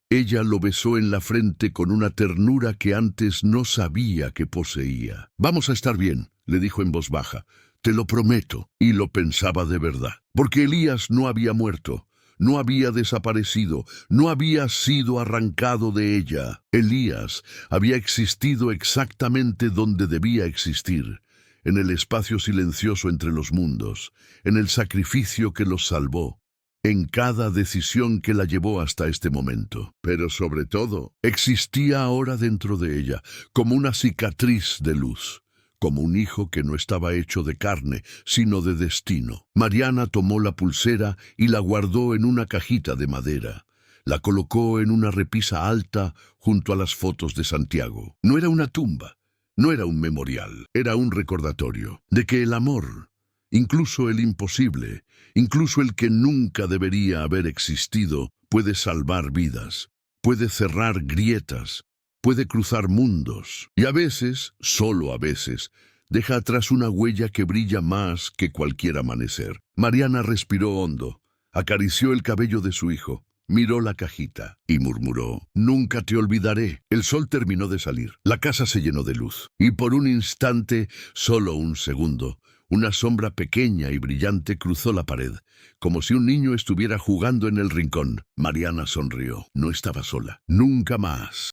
Ella lo besó en la frente con una ternura que antes no sabía que poseía. «Vamos a estar bien», le dijo en voz baja. «Te lo prometo». Y lo pensaba de verdad. Porque Elías no había muerto, no había desaparecido, no había sido arrancado de ella. Elías había existido exactamente donde debía existir, en el espacio silencioso entre los mundos, en el sacrificio que los salvó, en cada decisión que la llevó hasta este momento. Pero sobre todo, existía ahora dentro de ella, como una cicatriz de luz, como un hijo que no estaba hecho de carne, sino de destino. Mariana tomó la pulsera y la guardó en una cajita de madera. La colocó en una repisa alta junto a las fotos de Santiago. No era una tumba, no era un memorial, era un recordatorio de que el amor, incluso el imposible, incluso el que nunca debería haber existido, puede salvar vidas, puede cerrar grietas, puede cruzar mundos y a veces, solo a veces, deja atrás una huella que brilla más que cualquier amanecer. Mariana respiró hondo, acarició el cabello de su hijo, miró la cajita y murmuró: «Nunca te olvidaré». El sol terminó de salir, la casa se llenó de luz, y por un instante, solo un segundo, una sombra pequeña y brillante cruzó la pared, como si un niño estuviera jugando en el rincón. Mariana sonrió. No estaba sola. Nunca más.